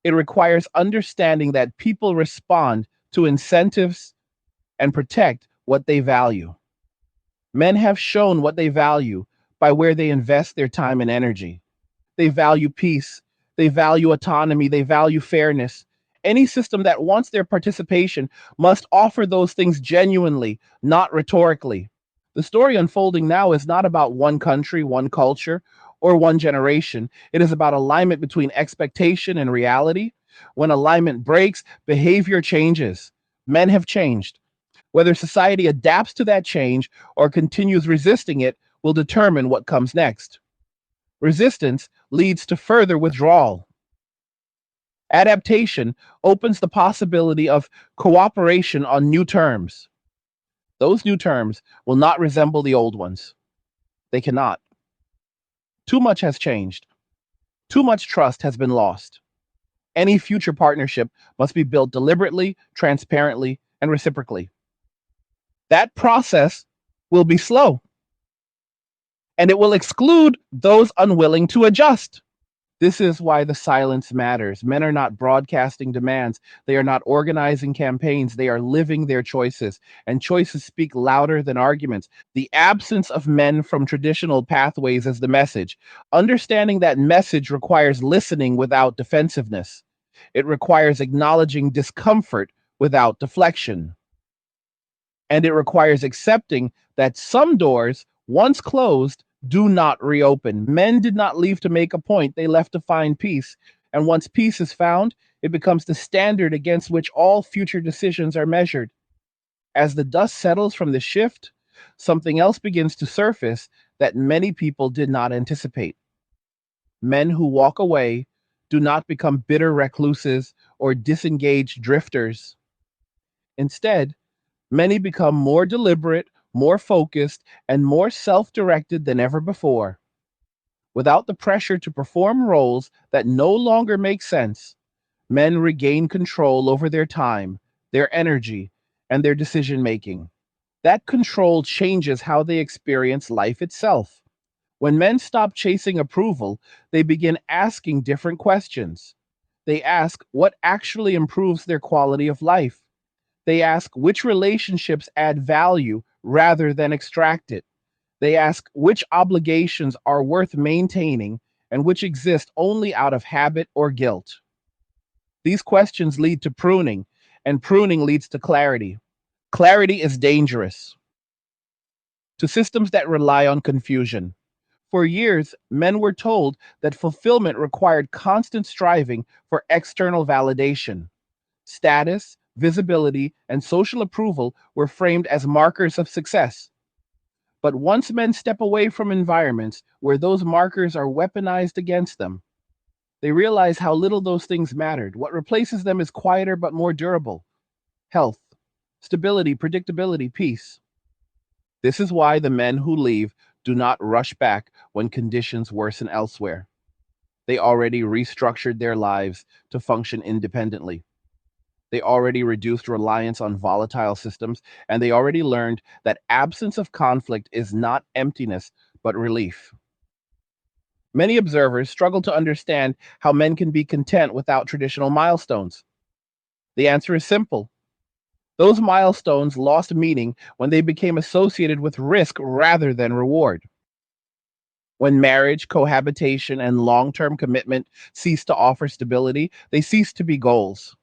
It requires understanding that people respond to incentives and protect what they value. Men have shown what they value by where they invest their time and energy. They value peace, they value autonomy, they value fairness. Any system that wants their participation must offer those things genuinely, not rhetorically. The story unfolding now is not about one country, one culture, or one generation. It is about alignment between expectation and reality. When alignment breaks, behavior changes. Men have changed. Whether society adapts to that change or continues resisting it will determine what comes next. Resistance leads to further withdrawal. Adaptation opens the possibility of cooperation on new terms. Those new terms will not resemble the old ones. They cannot. Too much has changed. Too much trust has been lost. Any future partnership must be built deliberately, transparently, and reciprocally. That process will be slow, and it will exclude those unwilling to adjust. This is why the silence matters. Men are not broadcasting demands. They are not organizing campaigns. They are living their choices, and choices speak louder than arguments. The absence of men from traditional pathways is the message. Understanding that message requires listening without defensiveness. It requires acknowledging discomfort without deflection. And it requires accepting that some doors, once closed, do not reopen. Men did not leave to make a point, they left to find peace. And once peace is found, it becomes the standard against which all future decisions are measured. As the dust settles from the shift, something else begins to surface that many people did not anticipate. Men who walk away do not become bitter recluses or disengaged drifters. Instead, many become more deliberate, more focused, and more self directed than ever before. Without the pressure to perform roles that no longer make sense, men regain control over their time, their energy, and their decision making. That control changes how they experience life itself. When men stop chasing approval, they begin asking different questions. They ask what actually improves their quality of life. They ask which relationships add value rather than extract it. They ask which obligations are worth maintaining and which exist only out of habit or guilt. These questions lead to pruning, and pruning leads to clarity. Clarity is dangerous to systems that rely on confusion. For years, men were told that fulfillment required constant striving for external validation. Status, visibility, and social approval were framed as markers of success. But once men step away from environments where those markers are weaponized against them, they realize how little those things mattered. What replaces them is quieter but more durable: health, stability, predictability, peace. This is why the men who leave do not rush back when conditions worsen elsewhere. They already restructured their lives to function independently. They already reduced reliance on volatile systems, and they already learned that absence of conflict is not emptiness, but relief. Many observers struggle to understand how men can be content without traditional milestones. The answer is simple. Those milestones lost meaning when they became associated with risk rather than reward. When marriage, cohabitation, and long term commitment cease to offer stability, they cease to be goals.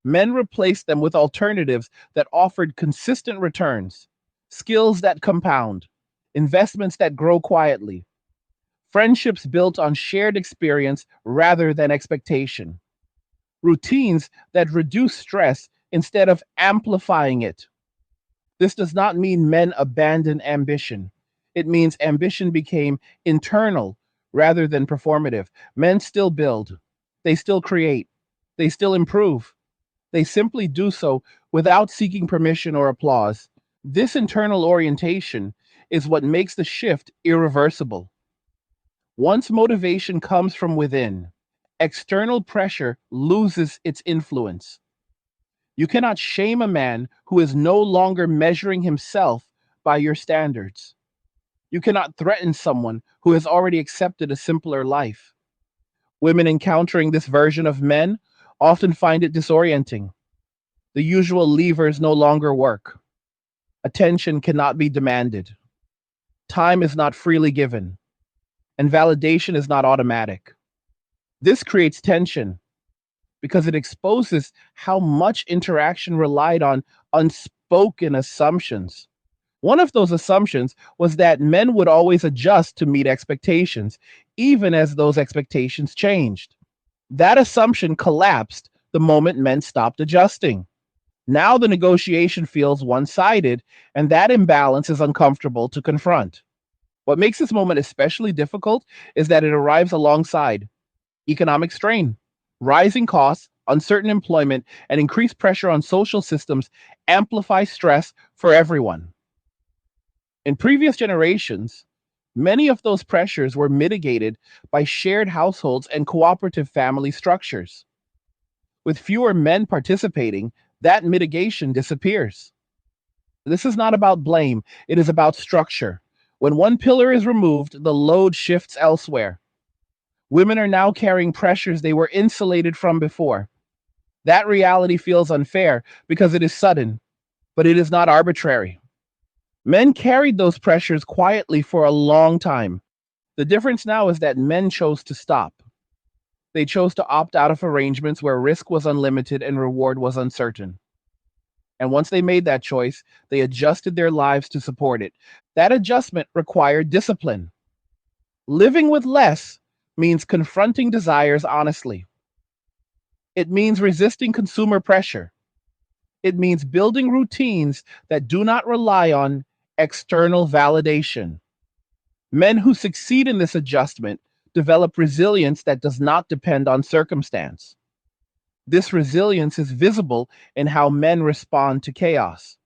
Men replaced them with alternatives that offered consistent returns, skills that compound, investments that grow quietly, friendships built on shared experience rather than expectation, routines that reduce stress instead of amplifying it. This does not mean men abandon ambition. It means ambition became internal rather than performative. Men still build, they still create, they still improve. They simply do so without seeking permission or applause. This internal orientation is what makes the shift irreversible. Once motivation comes from within, external pressure loses its influence. You cannot shame a man who is no longer measuring himself by your standards. You cannot threaten someone who has already accepted a simpler life. Women encountering this version of men often find it disorienting. The usual levers no longer work. Attention cannot be demanded. Time is not freely given. And validation is not automatic. This creates tension because it exposes how much interaction relied on unspoken assumptions. One of those assumptions was that men would always adjust to meet expectations, even as those expectations changed. That assumption collapsed the moment men stopped adjusting. Now the negotiation feels one sided, and that imbalance is uncomfortable to confront. What makes this moment especially difficult is that it arrives alongside economic strain. Rising costs, uncertain employment, and increased pressure on social systems amplify stress for everyone. In previous generations, many of those pressures were mitigated by shared households and cooperative family structures. With fewer men participating, that mitigation disappears. This is not about blame, it is about structure. When one pillar is removed, the load shifts elsewhere. Women are now carrying pressures they were insulated from before. That reality feels unfair because it is sudden, but it is not arbitrary. Men carried those pressures quietly for a long time. The difference now is that men chose to stop. They chose to opt out of arrangements where risk was unlimited and reward was uncertain. And once they made that choice, they adjusted their lives to support it. That adjustment required discipline. Living with less means confronting desires honestly. It means resisting consumer pressure. It means building routines that do not rely on external validation. Men who succeed in this adjustment develop resilience that does not depend on circumstance. This resilience is visible in how men respond to chaos.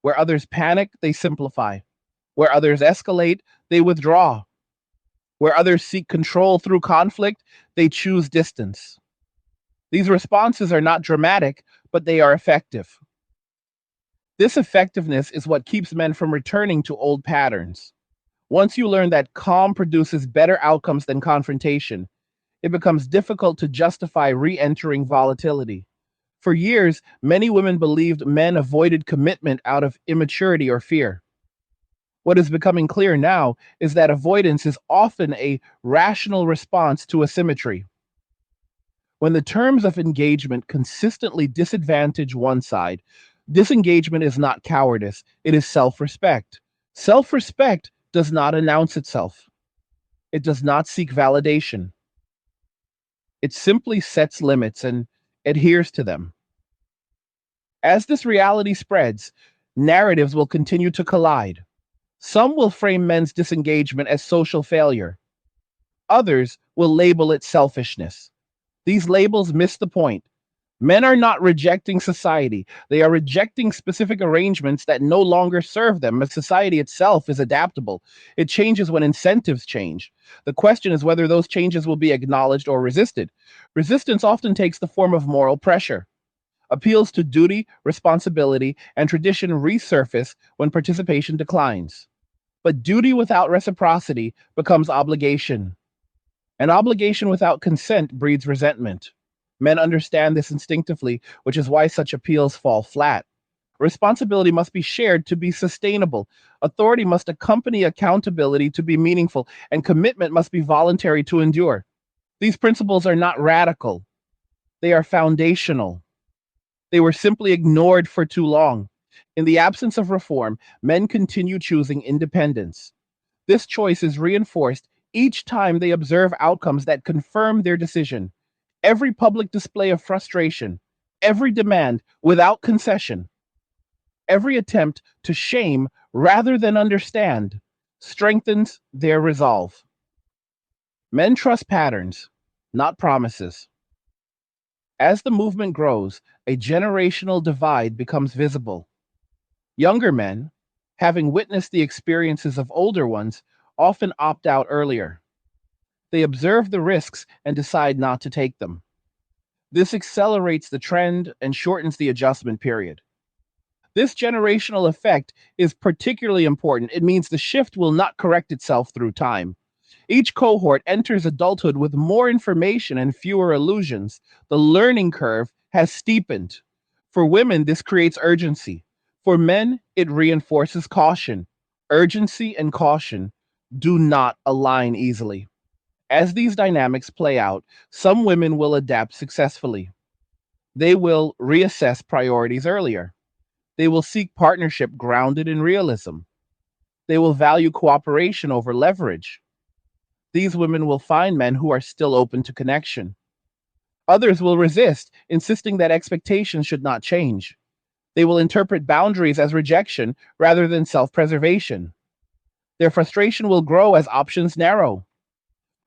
Where others panic, they simplify. Where others escalate, they withdraw. Where others seek control through conflict, they choose distance. These responses are not dramatic, but they are effective. This effectiveness is what keeps men from returning to old patterns. Once you learn that calm produces better outcomes than confrontation, it becomes difficult to justify re entering volatility. For years, many women believed men avoided commitment out of immaturity or fear. What is becoming clear now is that avoidance is often a rational response to asymmetry. When the terms of engagement consistently disadvantage one side, disengagement is not cowardice, it is self respect. Self respect does not announce itself, it does not seek validation. It simply sets limits and adheres to them. As this reality spreads, narratives will continue to collide. Some will frame men's disengagement as social failure. Others will label it selfishness. These labels miss the point. Men are not rejecting society. They are rejecting specific arrangements that no longer serve them, as society itself is adaptable. It changes when incentives change. The question is whether those changes will be acknowledged or resisted. Resistance often takes the form of moral pressure. Appeals to duty, responsibility, and tradition resurface when participation declines. But duty without reciprocity becomes obligation. And obligation without consent breeds resentment. Men understand this instinctively, which is why such appeals fall flat. Responsibility must be shared to be sustainable. Authority must accompany accountability to be meaningful, and commitment must be voluntary to endure. These principles are not radical, they are foundational. They were simply ignored for too long. In the absence of reform, men continue choosing independence. This choice is reinforced each time they observe outcomes that confirm their decision. Every public display of frustration, every demand without concession, every attempt to shame rather than understand strengthens their resolve. Men trust patterns, not promises. As the movement grows, a generational divide becomes visible. Younger men, having witnessed the experiences of older ones, often opt out earlier. They observe the risks and decide not to take them. This accelerates the trend and shortens the adjustment period. This generational effect is particularly important. It means the shift will not correct itself through time. Each cohort enters adulthood with more information and fewer illusions. The learning curve has steepened. For women, this creates urgency. For men, it reinforces caution. Urgency and caution do not align easily. As these dynamics play out, some women will adapt successfully. They will reassess priorities earlier. They will seek partnership grounded in realism. They will value cooperation over leverage. These women will find men who are still open to connection. Others will resist, insisting that expectations should not change. They will interpret boundaries as rejection rather than self preservation. Their frustration will grow as options narrow.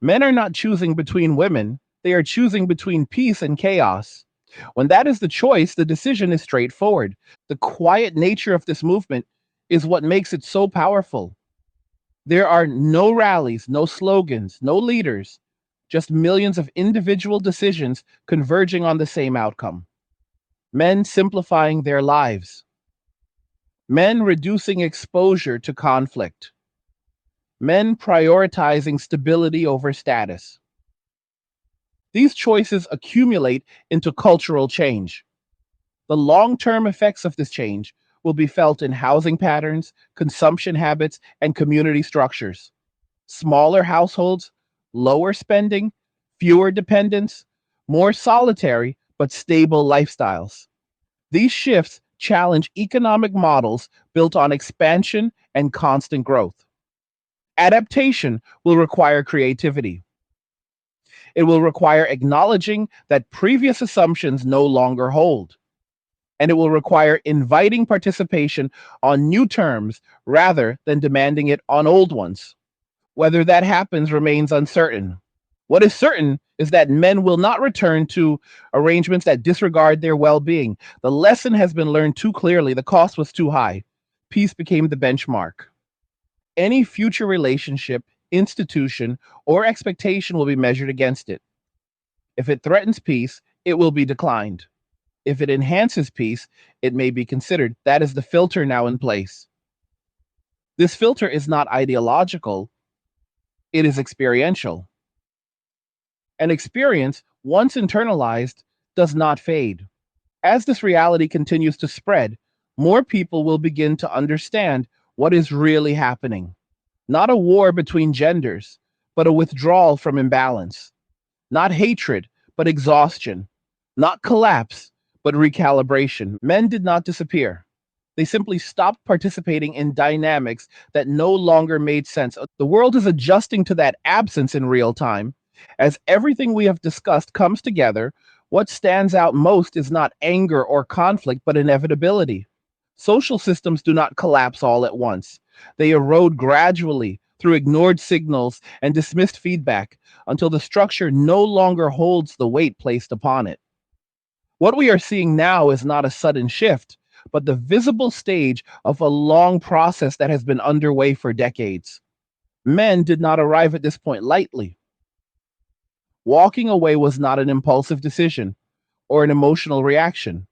Men are not choosing between women, they are choosing between peace and chaos. When that is the choice, the decision is straightforward. The quiet nature of this movement is what makes it so powerful. There are no rallies, no slogans, no leaders, just millions of individual decisions converging on the same outcome. Men simplifying their lives, men reducing exposure to conflict, men prioritizing stability over status. These choices accumulate into cultural change. The long term effects of this change will be felt in housing patterns, consumption habits, and community structures. Smaller households, lower spending, fewer dependents, more solitary but stable lifestyles. These shifts challenge economic models built on expansion and constant growth. Adaptation will require creativity. It will require acknowledging that previous assumptions no longer hold. And it will require inviting participation on new terms rather than demanding it on old ones. Whether that happens remains uncertain. What is certain is that men will not return to arrangements that disregard their well being. The lesson has been learned too clearly, the cost was too high. Peace became the benchmark. Any future relationship, institution, or expectation will be measured against it. If it threatens peace, it will be declined. If it enhances peace, it may be considered. That is the filter now in place. This filter is not ideological, it is experiential. An experience, once internalized, does not fade. As this reality continues to spread, more people will begin to understand what is really happening. Not a war between genders, but a withdrawal from imbalance. Not hatred, but exhaustion. Not collapse, but recalibration. Men did not disappear. They simply stopped participating in dynamics that no longer made sense. The world is adjusting to that absence in real time. As everything we have discussed comes together, what stands out most is not anger or conflict, but inevitability. Social systems do not collapse all at once. They erode gradually through ignored signals and dismissed feedback until the structure no longer holds the weight placed upon it. What we are seeing now is not a sudden shift, but the visible stage of a long process that has been underway for decades. Men did not arrive at this point lightly. Walking away was not an impulsive decision or an emotional reaction.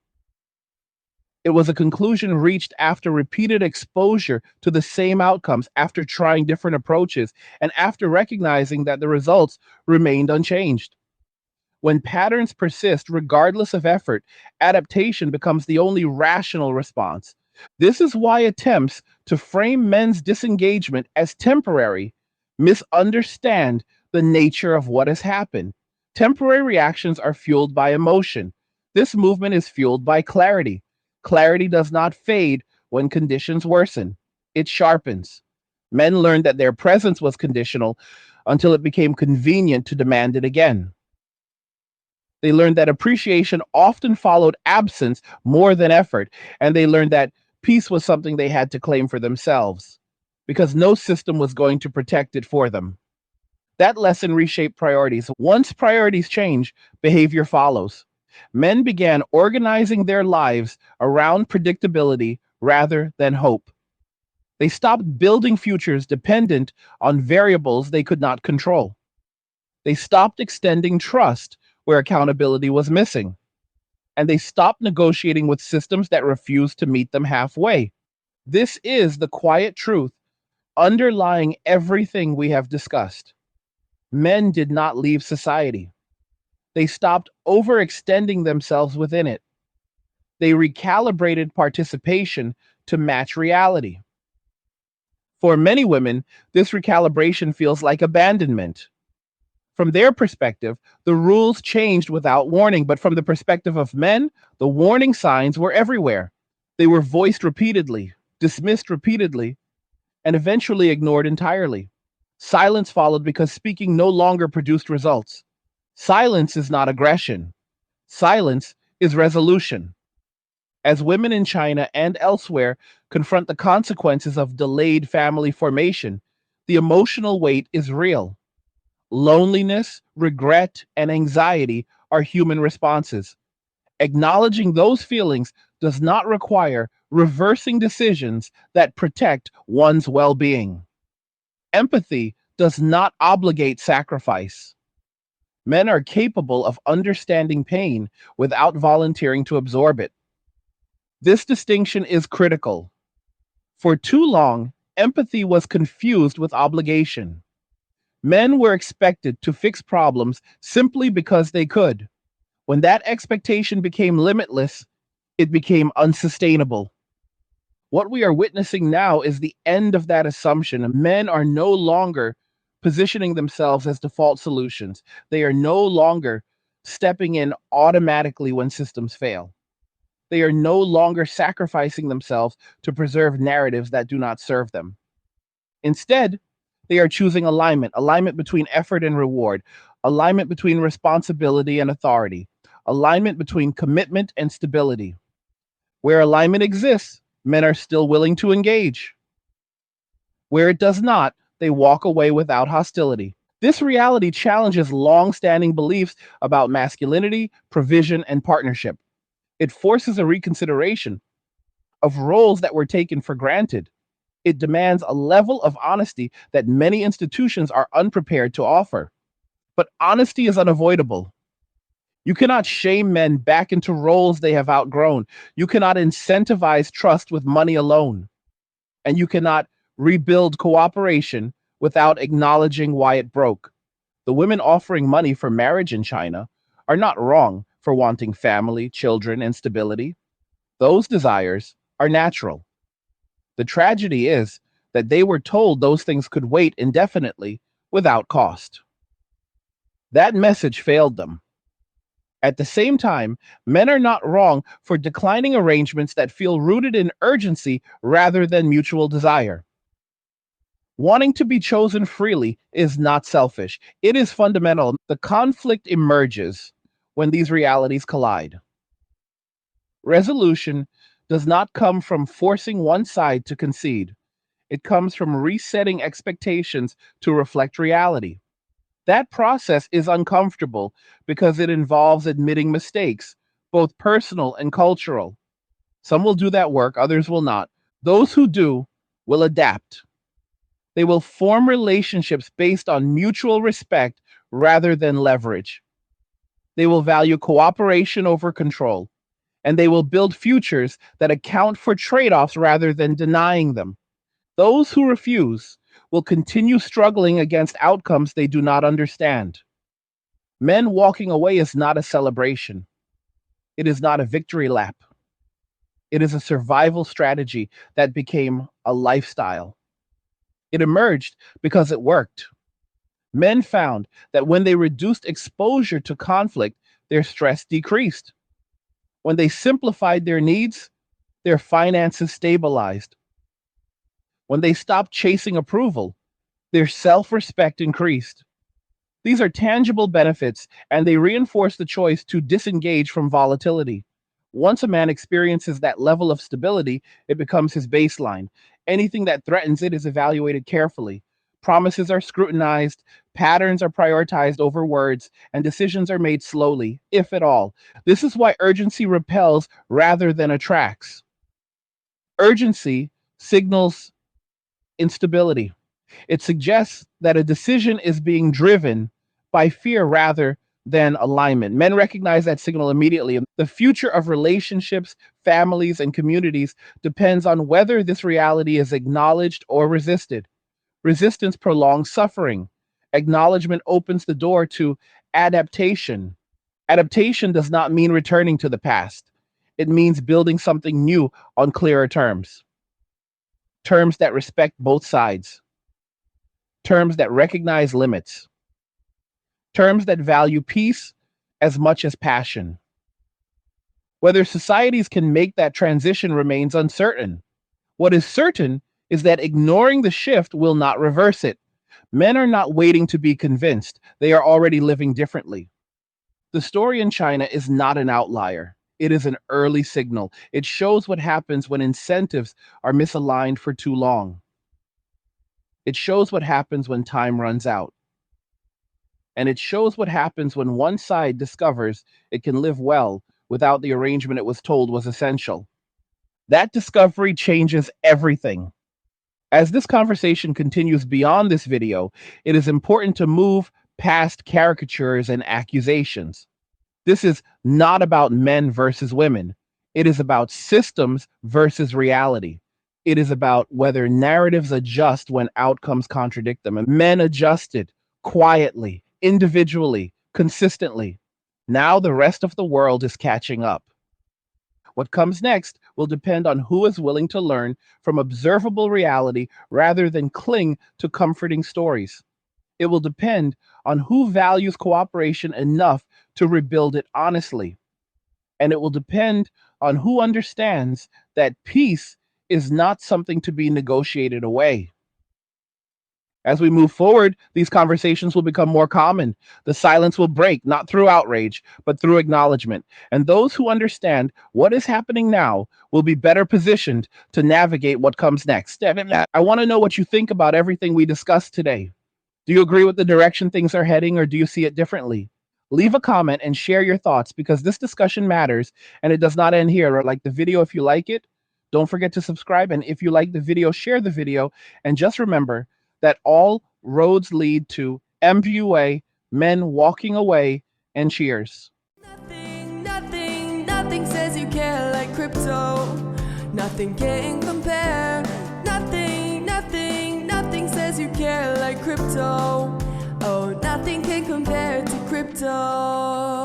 It was a conclusion reached after repeated exposure to the same outcomes, after trying different approaches, and after recognizing that the results remained unchanged. When patterns persist regardless of effort, adaptation becomes the only rational response. This is why attempts to frame men's disengagement as temporary misunderstand the nature of what has happened. Temporary reactions are fueled by emotion. This movement is fueled by clarity. Clarity does not fade when conditions worsen, it sharpens. Men learned that their presence was conditional until it became convenient to demand it again. They learned that appreciation often followed absence more than effort, and they learned that peace was something they had to claim for themselves because no system was going to protect it for them. That lesson reshaped priorities. Once priorities change, behavior follows. Men began organizing their lives around predictability rather than hope. They stopped building futures dependent on variables they could not control. They stopped extending trust where accountability was missing. And they stopped negotiating with systems that refused to meet them halfway. This is the quiet truth underlying everything we have discussed. Men did not leave society. They stopped overextending themselves within it. They recalibrated participation to match reality. For many women, this recalibration feels like abandonment. From their perspective, the rules changed without warning, but from the perspective of men, the warning signs were everywhere. They were voiced repeatedly, dismissed repeatedly, and eventually ignored entirely. Silence followed because speaking no longer produced results. Silence is not aggression. Silence is resolution. As women in China and elsewhere confront the consequences of delayed family formation, the emotional weight is real. Loneliness, regret, and anxiety are human responses. Acknowledging those feelings does not require reversing decisions that protect one's well being. Empathy does not obligate sacrifice. Men are capable of understanding pain without volunteering to absorb it. This distinction is critical. For too long, empathy was confused with obligation. Men were expected to fix problems simply because they could. When that expectation became limitless, it became unsustainable. What we are witnessing now is the end of that assumption. Men are no longer positioning themselves as default solutions. They are no longer stepping in automatically when systems fail. They are no longer sacrificing themselves to preserve narratives that do not serve them. Instead, they are choosing alignment between effort and reward, alignment between responsibility and authority, alignment between commitment and stability. Where alignment exists, men are still willing to engage. Where it does not, they walk away without hostility. This reality challenges long standing beliefs about masculinity, provision, and partnership. It forces a reconsideration of roles that were taken for granted. It demands a level of honesty that many institutions are unprepared to offer. But honesty is unavoidable. You cannot shame men back into roles they have outgrown. You cannot incentivize trust with money alone. And you cannot rebuild cooperation without acknowledging why it broke. The women offering money for marriage in China are not wrong for wanting family, children, and stability. Those desires are natural. The tragedy is that they were told those things could wait indefinitely without cost. That message failed them. At the same time, men are not wrong for declining arrangements that feel rooted in urgency rather than mutual desire. Wanting to be chosen freely is not selfish, it is fundamental. The conflict emerges when these realities collide. Resolution does not come from forcing one side to concede, it comes from resetting expectations to reflect reality. That process is uncomfortable because it involves admitting mistakes, both personal and cultural. Some will do that work, others will not. Those who do will adapt. They will form relationships based on mutual respect rather than leverage. They will value cooperation over control, and they will build futures that account for trade offs rather than denying them. Those who refuse will continue struggling against outcomes they do not understand. Men walking away is not a celebration, it is not a victory lap. It is a survival strategy that became a lifestyle. It emerged because it worked. Men found that when they reduced exposure to conflict, their stress decreased. When they simplified their needs, their finances stabilized. When they stopped chasing approval, their self respect increased. These are tangible benefits, and they reinforce the choice to disengage from volatility. Once a man experiences that level of stability, it becomes his baseline. Anything that threatens it is evaluated carefully. Promises are scrutinized, patterns are prioritized over words, and decisions are made slowly, if at all. This is why urgency repels rather than attracts. Urgency signals instability. It suggests that a decision is being driven by fear rather than alignment. Men recognize that signal immediately. The future of relationships, families, and communities depends on whether this reality is acknowledged or resisted. Resistance prolongs suffering. Acknowledgement opens the door to adaptation. Adaptation does not mean returning to the past. It means building something new on clearer terms. Terms that respect both sides. Terms that recognize limits. Terms that value peace as much as passion. Whether societies can make that transition remains uncertain. What is certain is that ignoring the shift will not reverse it. Men are not waiting to be convinced, they are already living differently. The story in China is not an outlier. It is an early signal. It shows what happens when incentives are misaligned for too long. It shows what happens when time runs out. And it shows what happens when one side discovers it can live well without the arrangement it was told was essential. That discovery changes everything. As this conversation continues beyond this video, it is important to move past caricatures and accusations. This is not about men versus women. It is about systems versus reality. It is about whether narratives adjust when outcomes contradict them. And men adjusted quietly, individually, consistently. Now the rest of the world is catching up. What comes next will depend on who is willing to learn from observable reality rather than cling to comforting stories. It will depend on who values cooperation enough to rebuild it honestly. And it will depend on who understands that peace is not something to be negotiated away. As we move forward, these conversations will become more common. The silence will break, not through outrage, but through acknowledgement. And those who understand what is happening now will be better positioned to navigate what comes next. I want to know what you think about everything we discussed today. Do you agree with the direction things are heading, or do you see it differently? Leave a comment and share your thoughts, because this discussion matters and it does not end here. Like the video if you like it. Don't forget to subscribe. And if you like the video, share the video. And just remember that all roads lead to MVUA, men walking away, and cheers. Nothing says you care like crypto. Nothing can compare. Nothing says you care like crypto. Oh, nothing can compare to crypto.